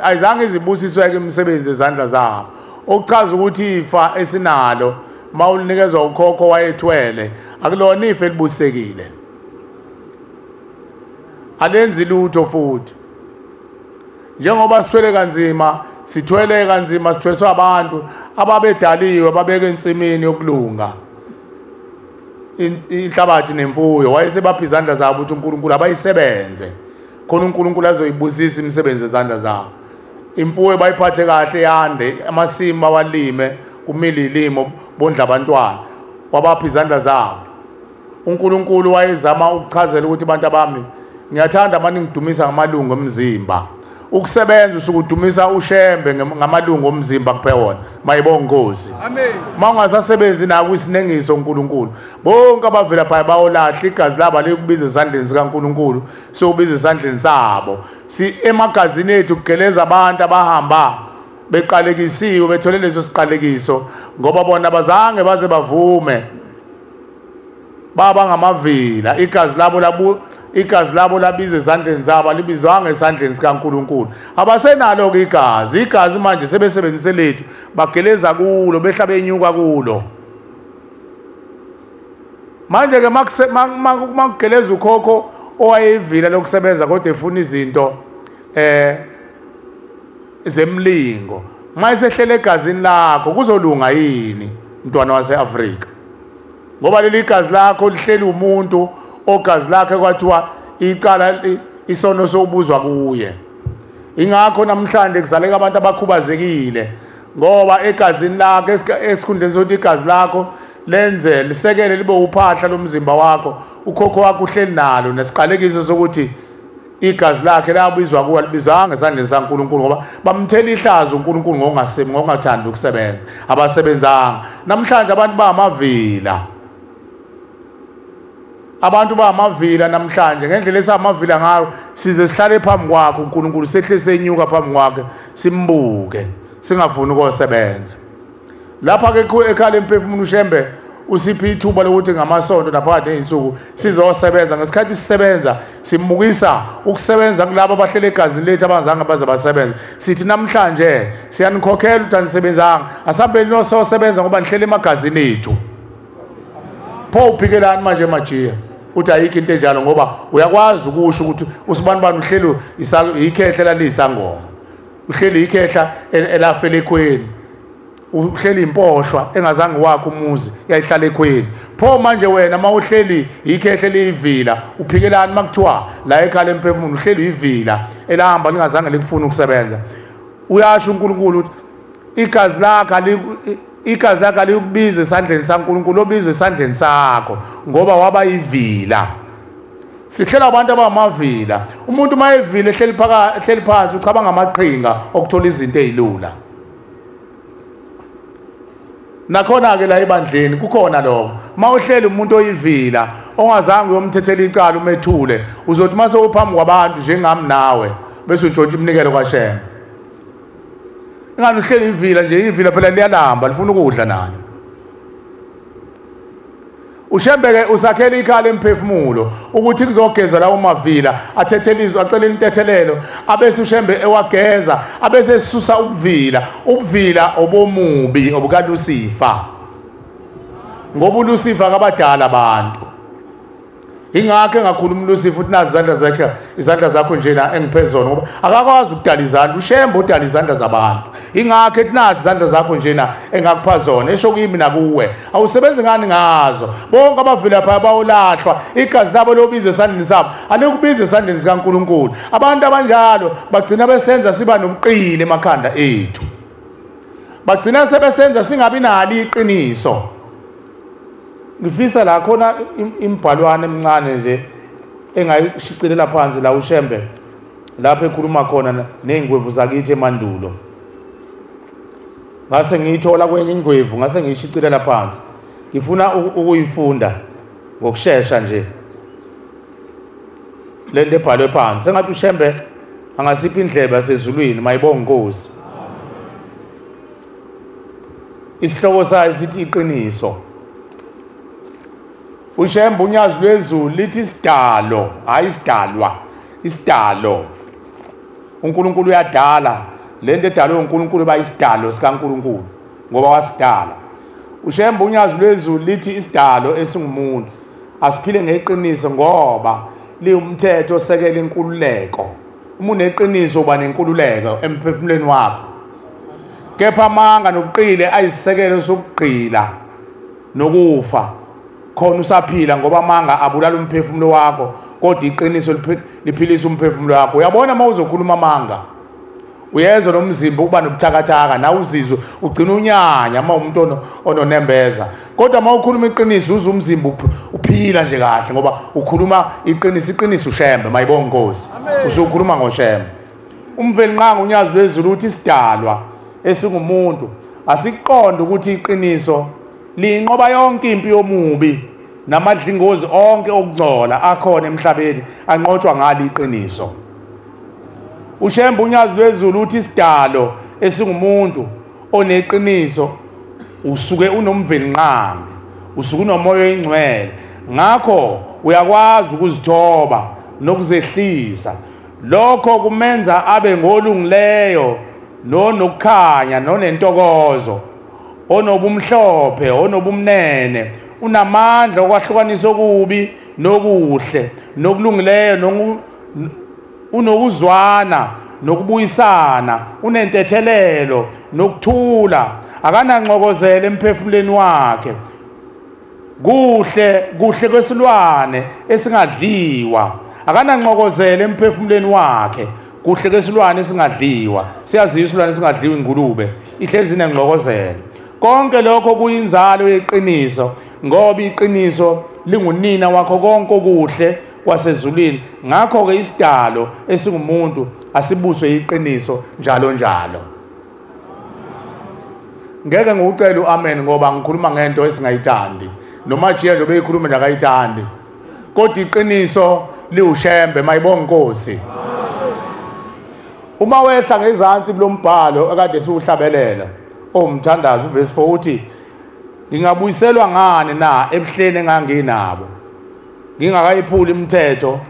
ayizange izibusiswe imisebenzi ezandla zabo okuchaza ukuthi ifa esinalo mawunikezwa ukhokho wayethwele akulona ifa elibusekile alenzi lutho futhi njengoba sithwele kanzima sithweswa abantu ababedaliwe babeke ensimini yokulunga inhlabathi nemfuyo wayesebapha izandla zabo ukuthi uNkulunkulu abayisebenze khona uNkulunkulu azoyibusisa imisebenzi ezandla zabo imfuyo bayiphathe kahle yande amasimo awalime kumile ilimo bondla abantwana wabapha izandla zabo uNkulunkulu wayezama ukuchazela ukuthi abantu abami ngiyathanda manje ngidumisa ngamalungu omzimba ukusebenza usukudumisa uShembe ngamalungu omzimba kuphela mayibonga inkosi amen mangasasebenzi naku isinengiso uNkulunkulu bonke abavela phaya bayolahla igazi labo likubiza ezandleni zikaNkulunkulu sokubiza ezandleni sabo si emagazini ethu kugeleza abantu abahamba beqalekisiwe bethole lezo siqalekiso ngoba bona bazange baze bavume baba ngamavila igazi labo labizwe ezandleni zabo libizwanga esandleni sikaNkulunkulu abasenalo ke igazi manje sebesebenzise lethu bageleza kulo behla benyuka kulo manje ke makugeleza ukhokho owayevila lokusebenza kodwa efuna izinto zemlingo mayisehlele egazini lakho kuzolunga yini mntwana waseAfrika ngoba leli gazi lakho lihleli umuntu ogazi lakhe kwathiwa icala isono sobuzwa kuye ingakho namhlanje kuzaleka abantu abakhubazekile ngoba egazini lakho esikhundleni sokuthi igazi lakho lenze lisekele libe uphahla lomzimba wakho ukhokho wakho uhleli nalo nesiqalekiso sokuthi igazi lakhe labizwa kuwa libizwanga esandleni saNkulunkulu ngoba bamthela ihlazo uNkulunkulu ngokungathandi ukusebenza abasebenzanga namhlanje abantu bamavila namhlanje ngendlela esamavila ngayo size sihlale phambi kwakhe uNkulunkulu sehle senyuka phambi kwakhe simbuke singafuni ukusebenza lapha ke ekhaya emphefumulo uShembe usiphi ithuba lokuthi ngamasonto naphakathi nezinsuku sizosebenza ngesikhathi sisebenza simukisa ukusebenza kulabo abahlele egazini lethu abazange baze basebenza sithi namhlanje siyanikhokhela ukuthi anisebenzanga asambeni nosebenza ngoba nihlele emagazini ethu pho uphikelani manje emajiya uthi ayikho into enjalo ngoba uyakwazi ukusho ukuthi usibanibani uhlelo ikhehla lalisangoma uhleli ikhehla elafela ekhweni uhleli impohlwa engazange wakho umuzi yayihlala ekhweni pho manje wena mawuhleli ikhehla liyivila uphikelani makuthiwa la ekhaya emphefumulo uhleli ivila elahamba lingazange likufuna ukusebenza uyasho uNkulunkulu ukuthi igazi lakho alikubiza esandleni saNkulunkulu obizwe esandleni sakho ngoba waba ivila sihlela abantu abamavila umuntu mayevile ehleli phansi uchabanga amaqhinga okuthola izinto ezilula nakhona ke la ebandleni kukhona lokho mawuhleli umuntu oyivila ongazange uyomthethela icala umethule uzothi mase uphambi kwabantu njengami nawe bese untshontsha imnikelo kwaShembe ingani uhleli ivila nje ivila phela liyalamba lifuna ukudla nalo uShembe ke usakhela ikhala emphefumulo ukuthi kuzogeza lawo mavila athethelizwe acela intethelelo abese uShembe ewageza abese sisusa ubuvila obomubi obukaLucifer ngoba uLucifer kabadala abantu ingakho engakhuluma uLucifer uthi nazi izandla zakho njena engiphezona ngoba akakwazi ukudala izandla uShembe udala izandla zabantu ingakho ethi nazi izandla zakho njena engakupha zona esho kimi nakuwe awusebenzi ngani ngazo bonke abavila phaya bawulahlwa igazi labo lobiza esandleni sabo alikubiza esandleni sikaNkulunkulu abantu abanjalo bagcina besenza siba nobuqili emakhanda ethu bagcina sebesenza singabi nalo iqiniso ngifisa la khona imbhalwana emncane nje engayishicelela phansi la uShembe lapho ekhuluma khona nezingwevu zakithi emandulo. Ngase ngiyithola kwenye ingwevu ngase ngiyishicilela phansi. Ngifuna ukuyifunda ngokusheshsha nje. Lento ebhalwe phansi sengathi uShembe angasipha indlebe yasezulwini mayibonge inkosi. Isihloko sayo sithi iqiniso. uShembe unyazi lwezulu lithi isidalo hayi isidalwa isidalo. uNkulunkulu uyadala lento edalwe uNkulunkulu bayisidalo sikaNkulunkulu ngoba wasidala. uShembe unyazi lwezulu lithi isidalo esingumuntu asiphile ngeqiniso ngoba liwumthetho osekela inkululeko. Uma uneqiniso uba nenkululeko emphefumulweni wakho. Kepha amanga nobuqile ayisisekelo sokugqila nokufa khona usaphila ngoba amanga abulala umphefumulo wakho kodwa iqiniso liphilisa umphefumulo wakho. Uyabona uma uzokhuluma amanga uyezwa nomzimba ukuba nobuthakathaka na uzizwe ugcina unyanya uma umuntu ononembeza. Kodwa uma ukhuluma iqiniso uza umzimba uphila nje kahle ngoba ukhuluma iqiniso uShembe mayibonge inkosi. Usukhuluma ngoShembe. Umveli nqanga unyazi lwezulu uthi isidalwa esingumuntu asiqonde ukuthi iqiniso linqoba yonke impi yomubi namadlingozi onke okugcola akhona emhlabeni anqotshwa ngalo iqiniso. uShembe unyazi lwezulu uthi isidalo esingumuntu oneqiniso usuke unomveli nqanga usuke unomoya oyingcwele ngakho uyakwazi ukuzithoba nokuzehlisa. Lokho kumenza abe ngolungileyo nokukhanya nonentokozo onobumhlophe onobumnene unamandla okwahlukanisa okubi nokuhle nokulungileyo unokuzwana nokubuyisana unentethelelo nokuthula akananxokozela emphefumulweni wakhe. Kuhle kwesilwane esingadliwa akananxokozela emphefumulweni wakhe. Kuhle kwesilwane esingadliwa siyaziwa isilwane esingadliwa ingulube ihlezi inenxokozelo. Konke lokho kuyinzalo yeqiniso ngoba iqiniso lingunina wakho konke okuhle kwasezulwini. Ngakho ke isidalo esingumuntu asibuswe iqiniso njalo njalo. Ngeke ngikucela uamen ngoba ngikhuluma ngento esingayithandi noma nje nje beyikhuluma nje akayithandi. Kodwa iqiniso liuShembe mayibonge inkosi. Uma wehla ngezansi kulombhalo akade siuhlabelela omthandazo verse 4 uthi ngingabuyiselwa ngane na ebuhleni enganginabo ngingakayiphuli imithetho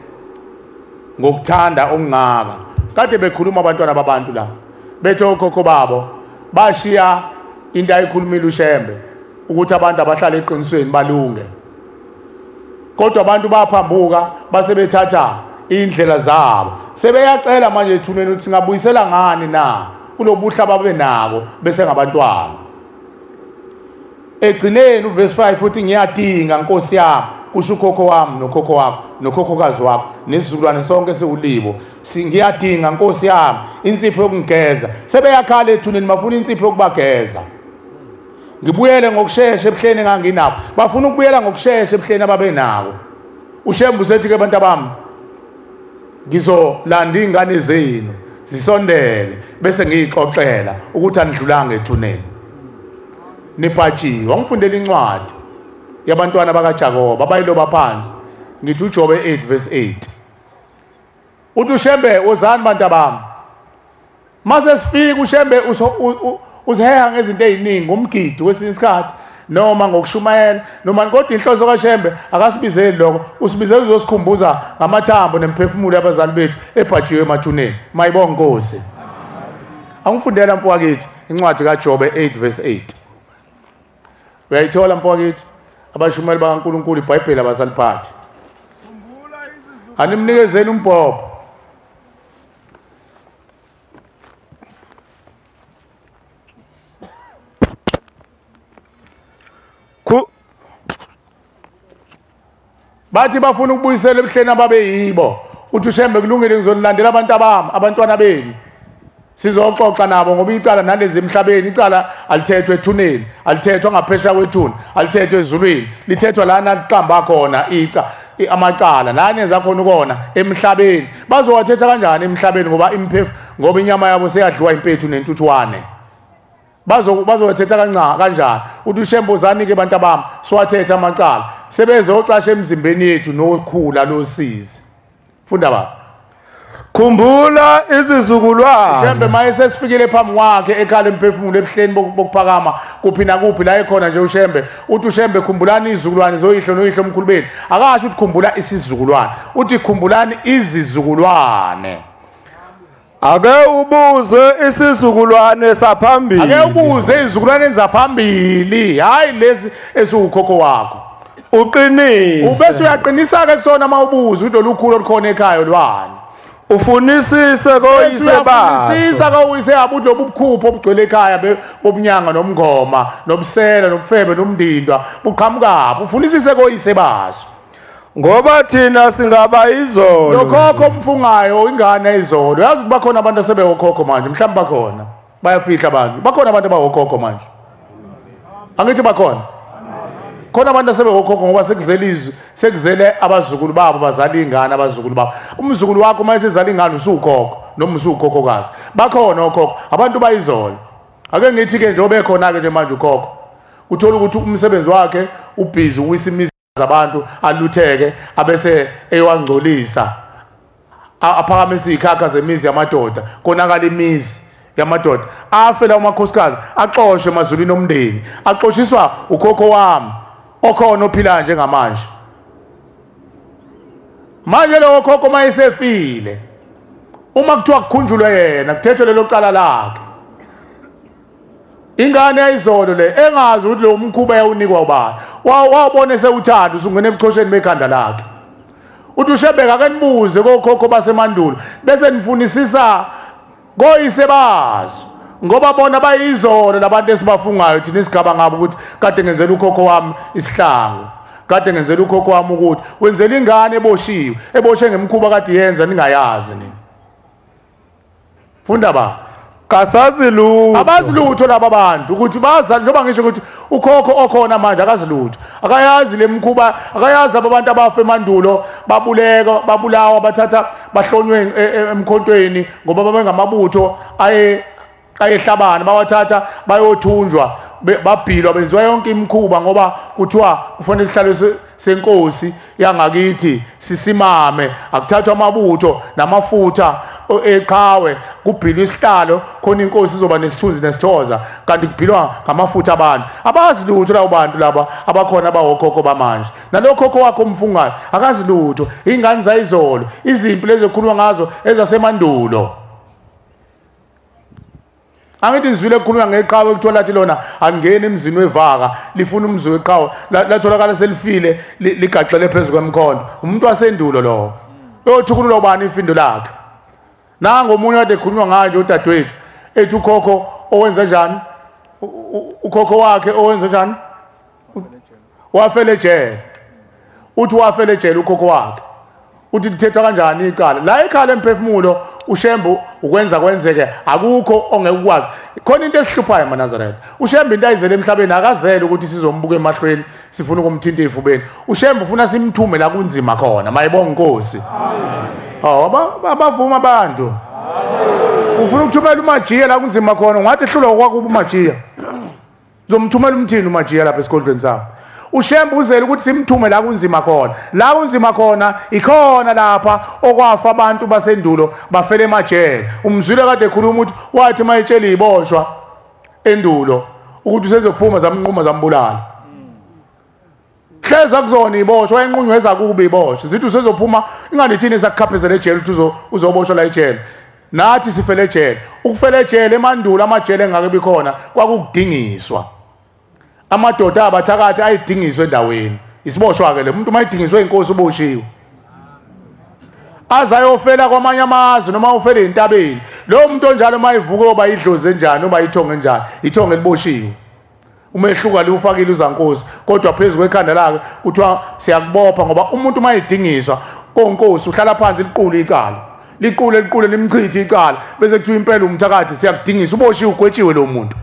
ngokuthanda okungaka. Kade bekhuluma abantwana babantu la bethe okhokho babo bashiya into ayikhulumile uShembe ukuthi abantu abahlala eqinisweni balunge. Kodwa abantu baphambuka base bethatha indlela zabo sebeyacela manje ethuneni ukuthi singabuyisela ngani na kulobuhla babe nako bese ngabantwana. Egcineni uverse 5 uthi ngiyadinga Nkosi yami kusho ukhokho wami nokhokho wakho nokhokhokazi wakho nesizukulwane sonke sewulibo ngiyadinga Nkosi yami insipho yokungeza. Sebeyakhala ethuneni bafuna insipho yokubageza. Ngibuyele ngokusheshsha ebuhleni enganginabo bafuna ukubuyela ngokusheshsha ebuhleni ababenako. uShembe usethi ke abantu bami ngizolanda ingane zenu zisondele bese ngiyixoxela ukuthi anidlulanga ethuneni. Niphatshiwe ngifundela incwadi yabantwana bakaJakobe abayiloba phansi ngithi uJobe 8 verse 8 uthi uShembe wozani bantu bami mase sifika uShembe uziheha ngezinto eziningi ngomgidi kwesinye isikhathi noma ngokushumayela noma kodwa inhloso kaShembe akasibizeli lokho usibizela uzosikhumbuza ngamathambo nemphefumulo yabazali bethu ebhajiwe emathuneni mayibonge inkosi. Angifundela mfowethu incwadi kaJobe 8 verse 8 uyayithola mfowethu abashumeli bakaNkulunkulu iBhayibheli abasaliphathi animnikezeni umbhobho. Bathi bafuna ukubuyisela ebuhleni ababeyibo uthi uShembe kulungile ngizonilandela abantwana benu sizoxoxa nabo ngoba icala nalezi emhlabeni icala alithethwe ethuneni alithethwa ngaphesha kwethuna alithethwe ezulwini lithethwa lana liqamba khona amacala la nenza khona ukona emhlabeni bazowathetha kanjani emhlabeni ngoba inyama yabo seyadliwa impethu nentuthwane bazowathetha kanjani uthi uShembozani ke bantu abami siwathetha amacala sebeze ocasha emzimbeni yethu nokhula losizi funda baba khumbula izizukulwane Shembe maye sesifikile phambi kwakhe ekhala emphefumulo ebuhleni bokuphakama kuphi nakuphi la ekhona nje uShembe uthi uShembe khumbulani izizukulwane zoyihlo noyihlo omkhulubeni akasho uthi khumbula isizukulwane uthi khumbulani izizukulwane ake ubuze isizukulwane saphambili ake ubuze izizukulwane zaphambili hayi lesi esiwukhokho wakho uqinise ubese uyaqinisa ke kusona mawubuza udo lukhulu olukhona ekhaya lwani ufunisise koyise baso ufunisisa koyise abudlo obukhupho obugcwele ekhaya bobunyanga nomngoma nobusela nobufebe nomndindwa buqhamukapi ufunisise koyise baso ngoba thina singaba izolo lokhokho omfungayo ingane izolo yazi ukuthi bakhona abantu asebewokhokho manje mhlawumbe bakhona bayafihla abantu bakhona abantu abawokhokho manje angithi bakhona khona abantu asebewokhokho ngoba sekuzele abazukulu babo bazala ingane abazukulu babo umzukulu wakho uma esezala ingane usukhokho noma usukhokhokazi bakhona okhokho abantu bayizolo ake ngithi ke nje obekhona ke nje manje ukhokho uthola ukuthi umsebenzi wakhe ubhizi uwisimizi abantu alutheke abese eyowangcolisa aphakamisa ikhakha zemizi yamadoda konakala imizi yamadoda afela umakhosikazi axoshwe emazulwini omndeni axoshiswa ukhokho wami okhona ophila njengamanje manje lo khokho mayesefile uma kuthiwa kukhunjulwe yena kuthethwe lelo cala lakhe ingane yayizolo le engazi ukuthi lo mkhuba yawunikwa ubani wawubone sewuthanda usungena ebuchosheni bekhanda lakhe uthi uShebeka ake nibuze kokhokho basemandulo bese nifunisisa koyise bazo ngoba bona bayizolo labantu esibafungayo thina isigaba ngabo ukuthi kade ngenzela ukhokho wami isihlangu kade ngenzela ukhokho wami ukuthi wenzela ingane eboshwe ngemkhuba kade yenza ningayazi nini funda ba kasazi lutho abazi lutho laba bantu ukuthi baza njengoba ngisho ukuthi ukhokho okhona manje akazi lutho akayazi lemkhuba akayazi laba bantu abafa emandulo babulawa bathatha bahlonywe emkhontweni ngoba babengamabutho ayehlabana bawathatha bayothunjwa babhilwa benziwa yonke imikhuba ngoba kuthiwa kufanele isihlalo senkosi yangakithi sisimame akuthathwa amabutho namafutha eqhawe kubhilwa isihlalo khona inkosi izoba nesithunzi nesithoza kanti kubhilwa ngamafutha abantu abazi lutho labo bantu laba abakhona abawokhokho bamanje nalokhokho wakho omfungayo akazi lutho ingane zayizolo izimpi lezi ekhuluma ngazo ezasemandulo angithi izwile ekhulunywa ngeqhawe kuthiwa lathi lona angeni emzini wevaka lifuna umzi weqhawe latholakala selifile ligaxele phezu kwemkhondo umuntu wasendulo lo uyothukulula ubani ifindo lakhe nango omunye kade ekhulunywa ngayo nje udadewethu ethi ukhokho owenza njani ukhokho wakhe owenza njani wafele ejele uthi wafele ejele ukhokho wakhe uthi lithetha kanjani icala la ekhala emphefumulo uShembe ukwenza kwenzeke akukho ongekukwazi khona into esihluphayo eManazareth uShembe into ayizele emhlabeni akazele ukuthi sizombuka emahlweni sifuna ukumthinta ezifubeni uShembe ufuna simthume la kunzima khona mayibonga inkosi abavuma abantu ufuna ukuthumela uMajiya la kunzima khona ngathi ehlulwa kwakuba uMajiya uzomthumela umthini uMajiya lapha esikhondlweni sakho uShembe uzele ukuthi simthume la kunzima khona la kunzima khona ikhona lapha okwafa abantu basendulo bafele emajele umzwile kade ekhuluma ukuthi wathi mayitshela iboshwa endulo ukuthi usezophuma zamnquma zambulala hleza kuzona iboshwa wayenqunywe ezakuba iboshwa zithi usezophuma ingane thini esakukhaphezela ejele ukuthi uzoboshwa la ejele nathi sifele ejele ukufela ejele emandulo amajele engake bikhona kwakukudingiswa amadoda abathakathi ayidingiswe endaweni isiboshwa ke le umuntu mayidingiswe inkosi uboshiwe azayofela kwamanye amazwe noma ufele entabeni lo muntu onjalo mayivuka oba idlozi enjani oba ithonge enjani ithonge liboshiwe umehluka liwufakile uzankosi kodwa phezulu kwekhanda lakhe kuthiwa siyakubopha ngoba umuntu mayidingiswa konkosi uhlala phansi liqulu icala liqule limchithi icala bese kuthiwa impela umthakathi siyakudingisa uboshiwe ugwetshiwe lo muntu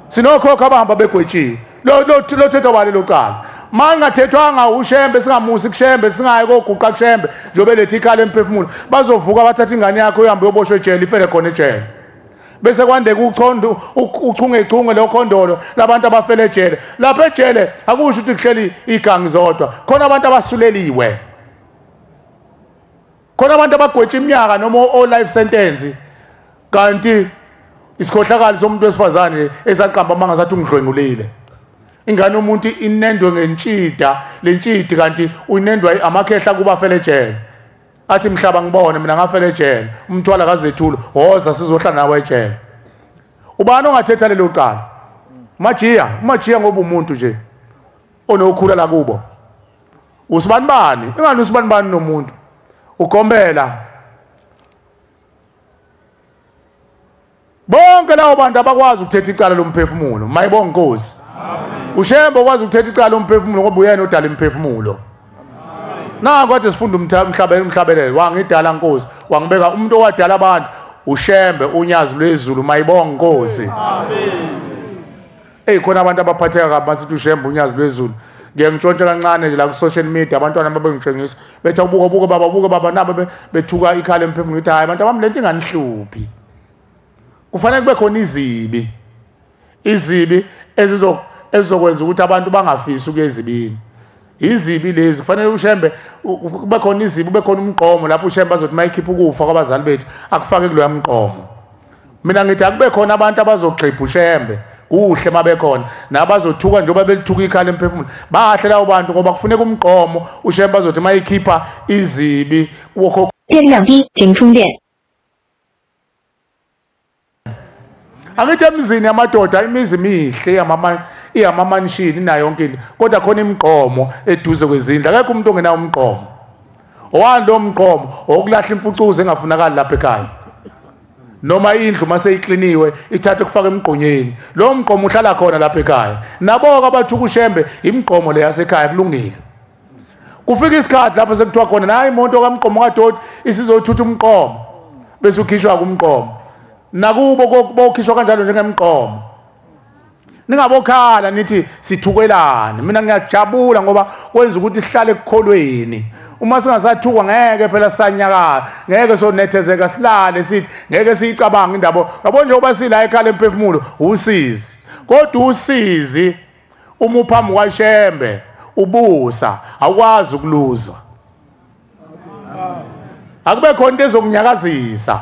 sinokhokho abahamba begwetshiwe lo thethwa bani lo cala mangathethwanga uShembe singamusi kuShembe singayi koguqa kuShembe njobe lethi ikhala emphefumulo bazovuka bathatha ingane yakho uhambe uyoboshwe ejele ifele khona ejele bese kwandeka uchungechunge lokhondolo labantu abafele ejele lapha ejele akusho ukuthi kuhleli igangi zodwa khona abantu abasuleliwe khona abantu abagwetshwa iminyaka noma o life sentence kanti isikhohlakalo somuntu wesifazane esaqamba mangasathi ungidlwengulile ingane umuntu inendwe ngentshida lentshidi kanti unendwa amakhehla kuba fele ejele athi mhlaba ngibone mina ngafele ejele umthwala kazethulo hoza sizohlala nawe ejele ubani ongathetha lelo cala majiya ngoba umuntu nje onokhula la kubo usibani ingani usibani nomuntu ugombela bonke lawo bantu abakwazi ukuthetha icala lomphefumulo mayibonge Nkosi uShembe ukwazi ukuthetha icala lomphefumulo ngoba uyena odala imphefumulo nangu kade sifunda umhlabelelo wangidala Nkosi wangibeka umuntu owadala abantu uShembe unyazi lwezulu mayibonge Nkosi amen khona abantu abaphatheka kabi basithi uShembe unyazi lwezulu ngiyangitshontsha kancane nje la ku social media abantwana babengitshengisa bethi ubuka baba nabo bethuka ikhala emphefumulo ukuthi hayi abantu abami lento inganihluphi kufanele kube khona izibi ezizokwenza ukuthi abantu bangafisi ukuyezibini izibi lezi kufanele uShembe kube khona izibi kube khona umgqomo lapho uShembe azothi mayikhipha ukufa kwabazali bethu akufake kuloya mgqomo mina ngithi akube khona abantu abazogxipha uShembe kuhle mabekhona nabazothuka njengoba belithuka ikhala emphefumulo bahle lawo bantu ngoba kufuneka umgqomo uShembe azothi mayikhipha izibi wokho电量低请充电 angithi emizini yamadoda imizi mihle iyamamanshini nayo yonke into kodwa khona imigqomo eduze kwezindlu akekho umuntu ongenawo umgqomo owani lo mgqomo okulahla imfucuza engafunakali lapha ekhaya noma indlu mase ikliniwe ithathe kufaka emgqonyeni lo mgqomo uhlala khona lapha ekhaya nabo abathuka uShembe imigqomo le yasekhaya kulungile kufika isikhathi lapho sekuthiwa khona nayi imonto kaMgqomo kaDoti isizothutha umgqomo bese ukhishwa kumgqomo nakubo bokhishwa kanjalo njengemgqomo ningabokhala nithi sithukelane mina ngiyajabula ngoba kwenza ukuthi sihlale ekukholweni uma singasathukwa ngeke phela sanyaka ngeke sonethezeka silale sithi ngeke siyicabanga indaba yabo njengoba sila ekhala emphefumulo usizi kodwa usizi uma uphambi kwaShembe ubusa awukwazi ukuluzwa akube khona into ezokunyakazisa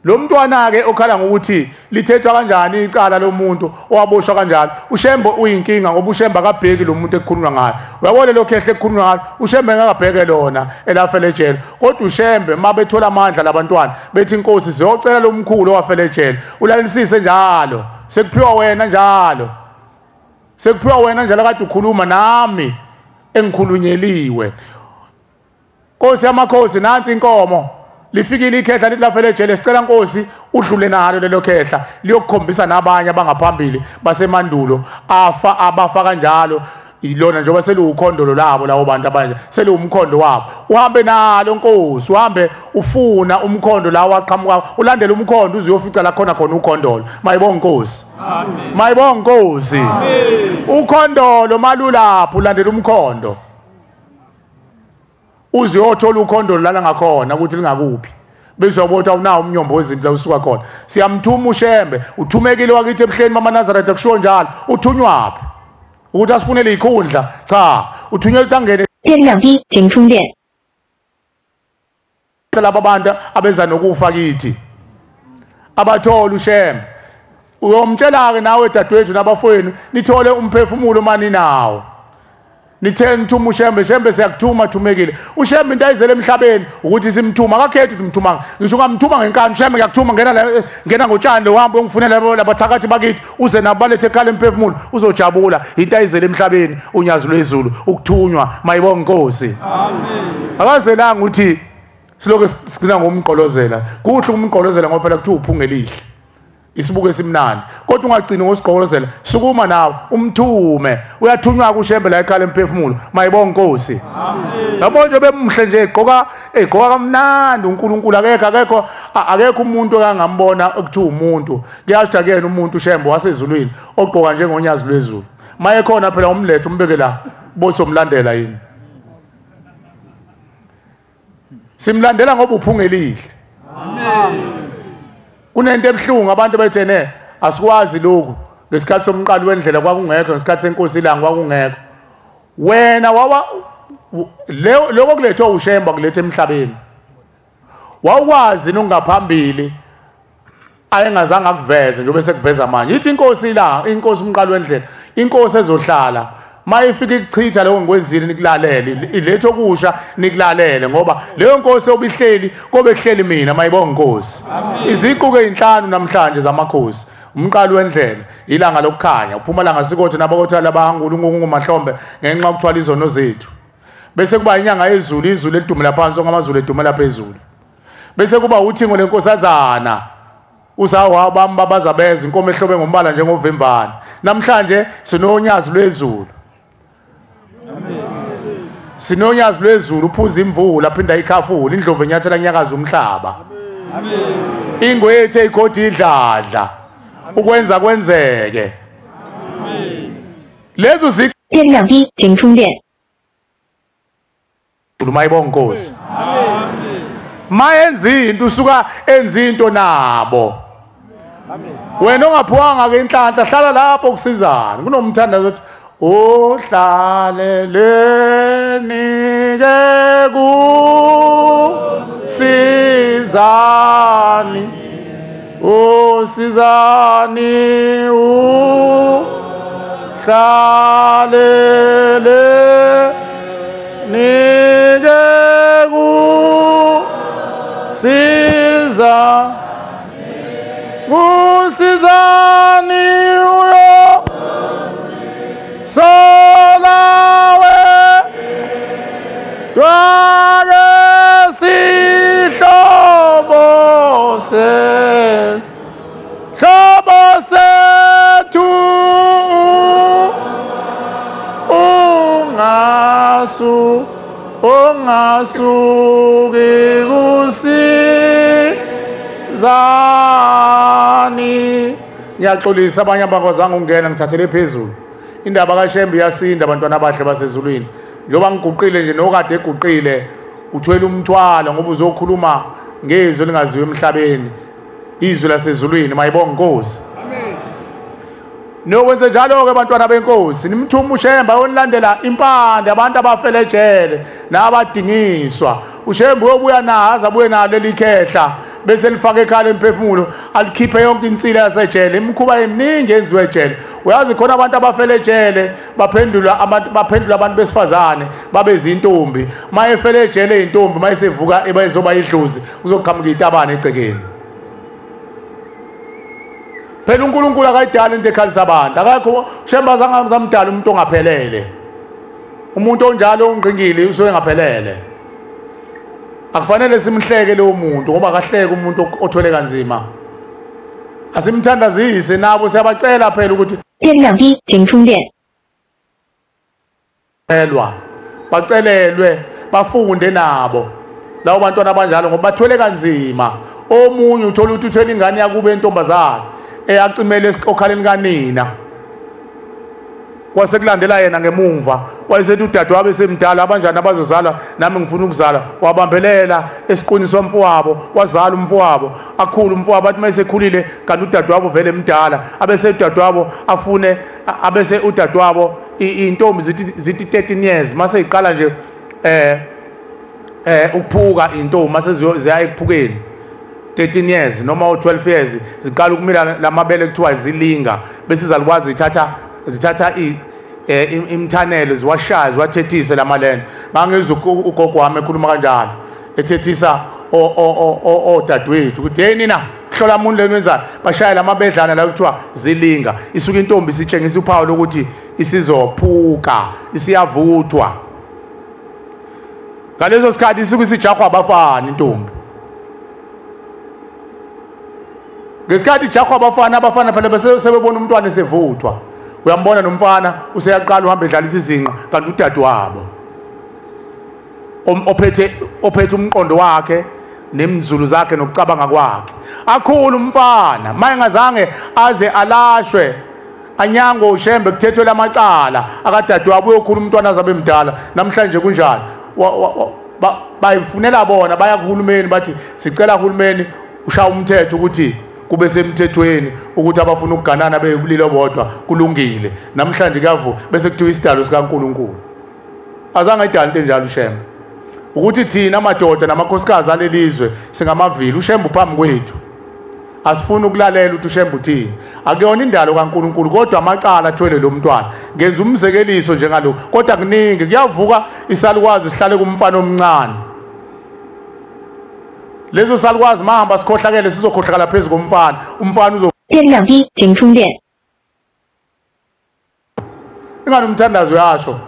lo mntwana ke okhala ngokuthi lithethwa kanjani icala lomuntu owaboshwa kanjalo uShembe uyinkinga ngoba uShembe akabheki lo muntu ekukhulunywa ngayo uyabona lo khehle ekukhulunywa ngayo uShembe ngakabheke lona elafele ejele kodwa uShembe mabethola amandla labantwana bethi inkosi siyocela lo mkhulu owafele ejele ulalisise njalo sekuphiwa wena njalo kade ukhuluma nami engikhulunyeliwe Nkosi yamakhosi nansi inkomo lifikile ikhehla lithi lafele ejele sicela Nkosi udlule nalo lelo khehla liyokukhombisa nabanye abangaphambili basemandulo abafa kanjalo ilona njengoba selukhondolo labo lawo bantu abanje selumkhondo wabo uhambe nalo Nkosi uhambe ufuna umkhondo la waqhamuka ulandele umkhondo uziyofica la khona ukhondolo mayibonge Nkosi amen mayibonge Nkosi amen ukhondolo malulapho ulandele umkhondo uziyothola ukhondolo lana ngakhona ukuthi lingakuphi bezobotha unawo umnyombo wezinto la usuka khona siyamthuma uShembe uthumekile wakithi ebuhleni mama Nazareth akusho njalo uthunywaphi ukuthi asifunele ikhundla cha uthunyelwa ukuthi angene 电量低请充电 laba bantu abeza nokufa kithi abathola uShembe uyomtshela ke nawe dadewethu nabafowenu nithole umphefumulo mani nawo nithe ngithuma uShembe Shembe siyakuthuma thumekile uShembe into ayizele emhlabeni ukuthi simthuma akakhethi ukuthi mthuma ngisho ungamthuma ngenkani Shembe ngiyakuthuma ngena ngotshani uhambe ungifunela labathakathi bakithi uze nabalethe ekhala emphefumulo uzojabula into ayizele emhlabeni unyazi lwezulu ukuthunywa mayibonge Nkosi amen akazelanga ukuthi siloke sigcina ngomgqolozela kuhle umgqolozela ngoba phela kuthiwa uphungelihle isibuko esimnandi kodwa ungagcini ngosigqokozela sukuma nawe umthume uyathunywa kushembe la ekhaya emphefumulo mayibonga Nkosi yabo nje bemhle nje egqoka kamnandi uNkulunkulu akekho umuntu angambona ekuthiwa umuntu kuyasho kuyena umuntu ushembe wasezulwini ogqoka njengonyazi lwezulu maye khona phela umlethe umbeke la bothi somlandela yini simlandela ngoba uphungelihle amen kunento ebhlungu abantu bethene asikwazi lokho ngesikhathi somqalo wendlela kwakungekho ngesikhathi senkosi ilanga kwakungekho wena lokho kulethwa ushemba kulethe emhlabeni wawukwazi ungaphambili ayengazange akuveze nje bese kuveza manje ithi inkosi ilanga inkosi umqalo wendlela inkosi ezohlala mayifika ikuchitha lokho ngikwenzile nikulalele iletho kusha nikulalele ngoba leyo nkosi obihleli kobe kuhleli mina mayibonga Nkosi iziquke ezinhlanu namhlanje zamakhosi umqalo wendlela ilanga lokukhanya uPhumalanga Sikothe nabakothala bahangula ungumahlombe ngenxa yokuthwala izono zethu bese kuba inyanga yezulu izulu elidumela phansi ngamazulu edumela phezulu bese kuba uthingo lenkosazana usawabamba bazabeza inkomo ehlobe ngombala njengovemvana namhlanje sinonyazi lwezulu sinonyazi lwezulu uphuza imvula aphinda ikhafula indlovu enyathela nyakaza umhlaba ingwethe ikhodi idladla ukwenza kwenzeke lezo电量低，请充电。 mayibonga Nkosi mayenza into usuka enza into nabo wena ongaphuwanga ke inhlanhla hlala lapho kusizana kunomthandazo othi ohlaleleni ke kusizani osizani uhlalele nike kusizani uyo solawe twake sihlobo sethu ungasuki kusizani ngiyaxolisa abanye abangazange ungena ngithathele phezulu indaba kaShembe iyasinda abantwana abahle basezulwini njoba ngiguqile nje nokade eguqile uthwele umthwalo ngoba uzokhuluma ngezwi lingaziwe emhlabeni izwi lasezulwini mayibonga Nkosi nokwenze njalo ke abantwana benkosi nimthuma uShembe ayonilandela impande abantu abafele ejele nabadingiswa uShembe uyobuya nazo abuye nalo lelikhehla bese lifaka ekhaya emphefumulo alikhiphe yonke insila yasejele imkhuba eminingi enziwe ejele uyazi khona abantu abafele ejele baphendula abantu besifazane babe izintombi mayefele ejele izintombi mayesevuka ebayizoba idlozi uzoqhamuka itabane egcekeni phela uNkulunkulu akayidala into ekhalisa abantu akakho Shembe azamdala umuntu ongaphelele umuntu onjalo ongqingile usuke engaphelele akufanele simhleke lo muntu ngoba akahleke umuntu othwele kanzima asimthandazise nabo siyabacela phela ukuthi 电量低，请充电。 bacelelwe bafunde nabo lawo bantwana abanjalo ngoba bathwele kanzima omunye uthola ukuthi uthwele ingane yakube entombazana eyacimele okhaleni kanina kwasekulandela yena ngemumva wayesethi udadewabo esemdala abanjani abazozala nami ngifuna ukuzala wabambelela esiqiniso somfowabo wazala umfowabo akhulu umfowabo athi mayesekhulile kanti udadewabo vele emdala abese udadewabo afune abese udadewabo intombi zithi 13 years mase iqala nje ukuphuka intombi mase ziya ekuphukeni 13 years noma 12 years ziqala ukumila lamabele kuthiwa zilinga bese izalukwazi zithatha imthanelo ziwashaya ziwathethise lamalene ngangizwe ugogo wami ekhuluma kanjalo ethethisa odadewethu ukuthi hey nina hlola umuntu leni wenzani bashaya lamabedlana la kuthiwa zilinga isuka intombi sitshengisa uphawu lokuthi isizophuka isiyavuthwa ngalezo sikhathi isuka isijahwa abafana intombi ngesikhathi ijahwa abafana phela sebebona umntwana esevuthwa uyambona nomfana useyaqala uhamba edlalisa izinqa kanti udadewabo ophethe umqondo wakhe nemizulu zakhe nokucabanga kwakhe akhulu umfana mayengazange aze alashwe anyango ushembe kuthethwe lamacala akadadewabo uyokhula umntwana azabe mdala namhlanje kunjani bayifunela bona baya kuhulumeni bathi sicela uhulumeni ushaya umthetho ukuthi kube semthethweni ukuthi abafuna ukuganana bebulilo bodwa kulungile namhlanje kavu bese kuthiwa isidalo sikaNkuluNkulu azange idala into enjalo ushembe ukuthi thina amadoda namakhosikazi alelizwe singamavili ushembe phambi kwethu asifuna ukulalela ukuthi ushembe uthini akuyona indalo kaNkuluNkulu kodwa amacala athwele lo mntwana ngenza umzekeliso njengalokho kodwa kuningi kuyavuka isalukwazi sihlale kumfana omncane lezo salukwazi mahamba sikhohlakele sizokhohlakala phezulu komfana umfana uzo 电2滴请充电 ingani umthandazo yasho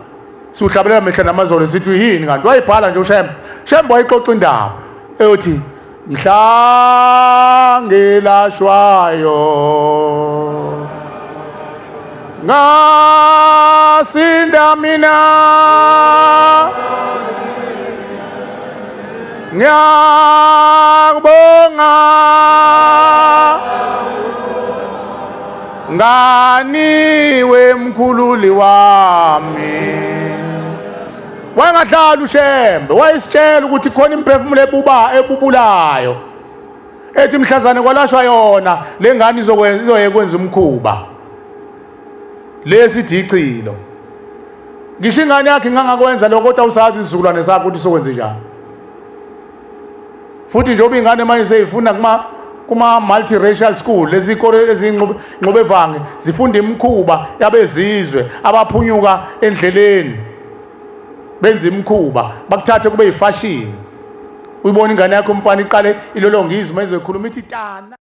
siuhlabelela mehla namazolo sithi yini kanti wayibhala nje ushembe wayixoxa indaba eyothi mhla ngelashwayo ngasinda mina ngiyabonga nganiwe mkhululi wami wangahlala ushembe wayisitshela ukuthi khona imphefumulo ebubulayo ethi mhlazane kwalashwa yona lengane izoyekwenza umkhuba lesithi icilo ngisho ingane yakhe ingangakwenza lokho kodwa usazi isizukulwane sakho ukuthi sokwenze njani futhi njengoba ingane manje seyifunda kuma multiracial school lezi ikole ezinqobe evange zifunda imikhuba yabezizwe abaphunyuka endleleni benza imikhuba bakuthathe kube yifashini uyibona ingane yakho umfana iqale ilolongizwe manje ekhuluma ithi tana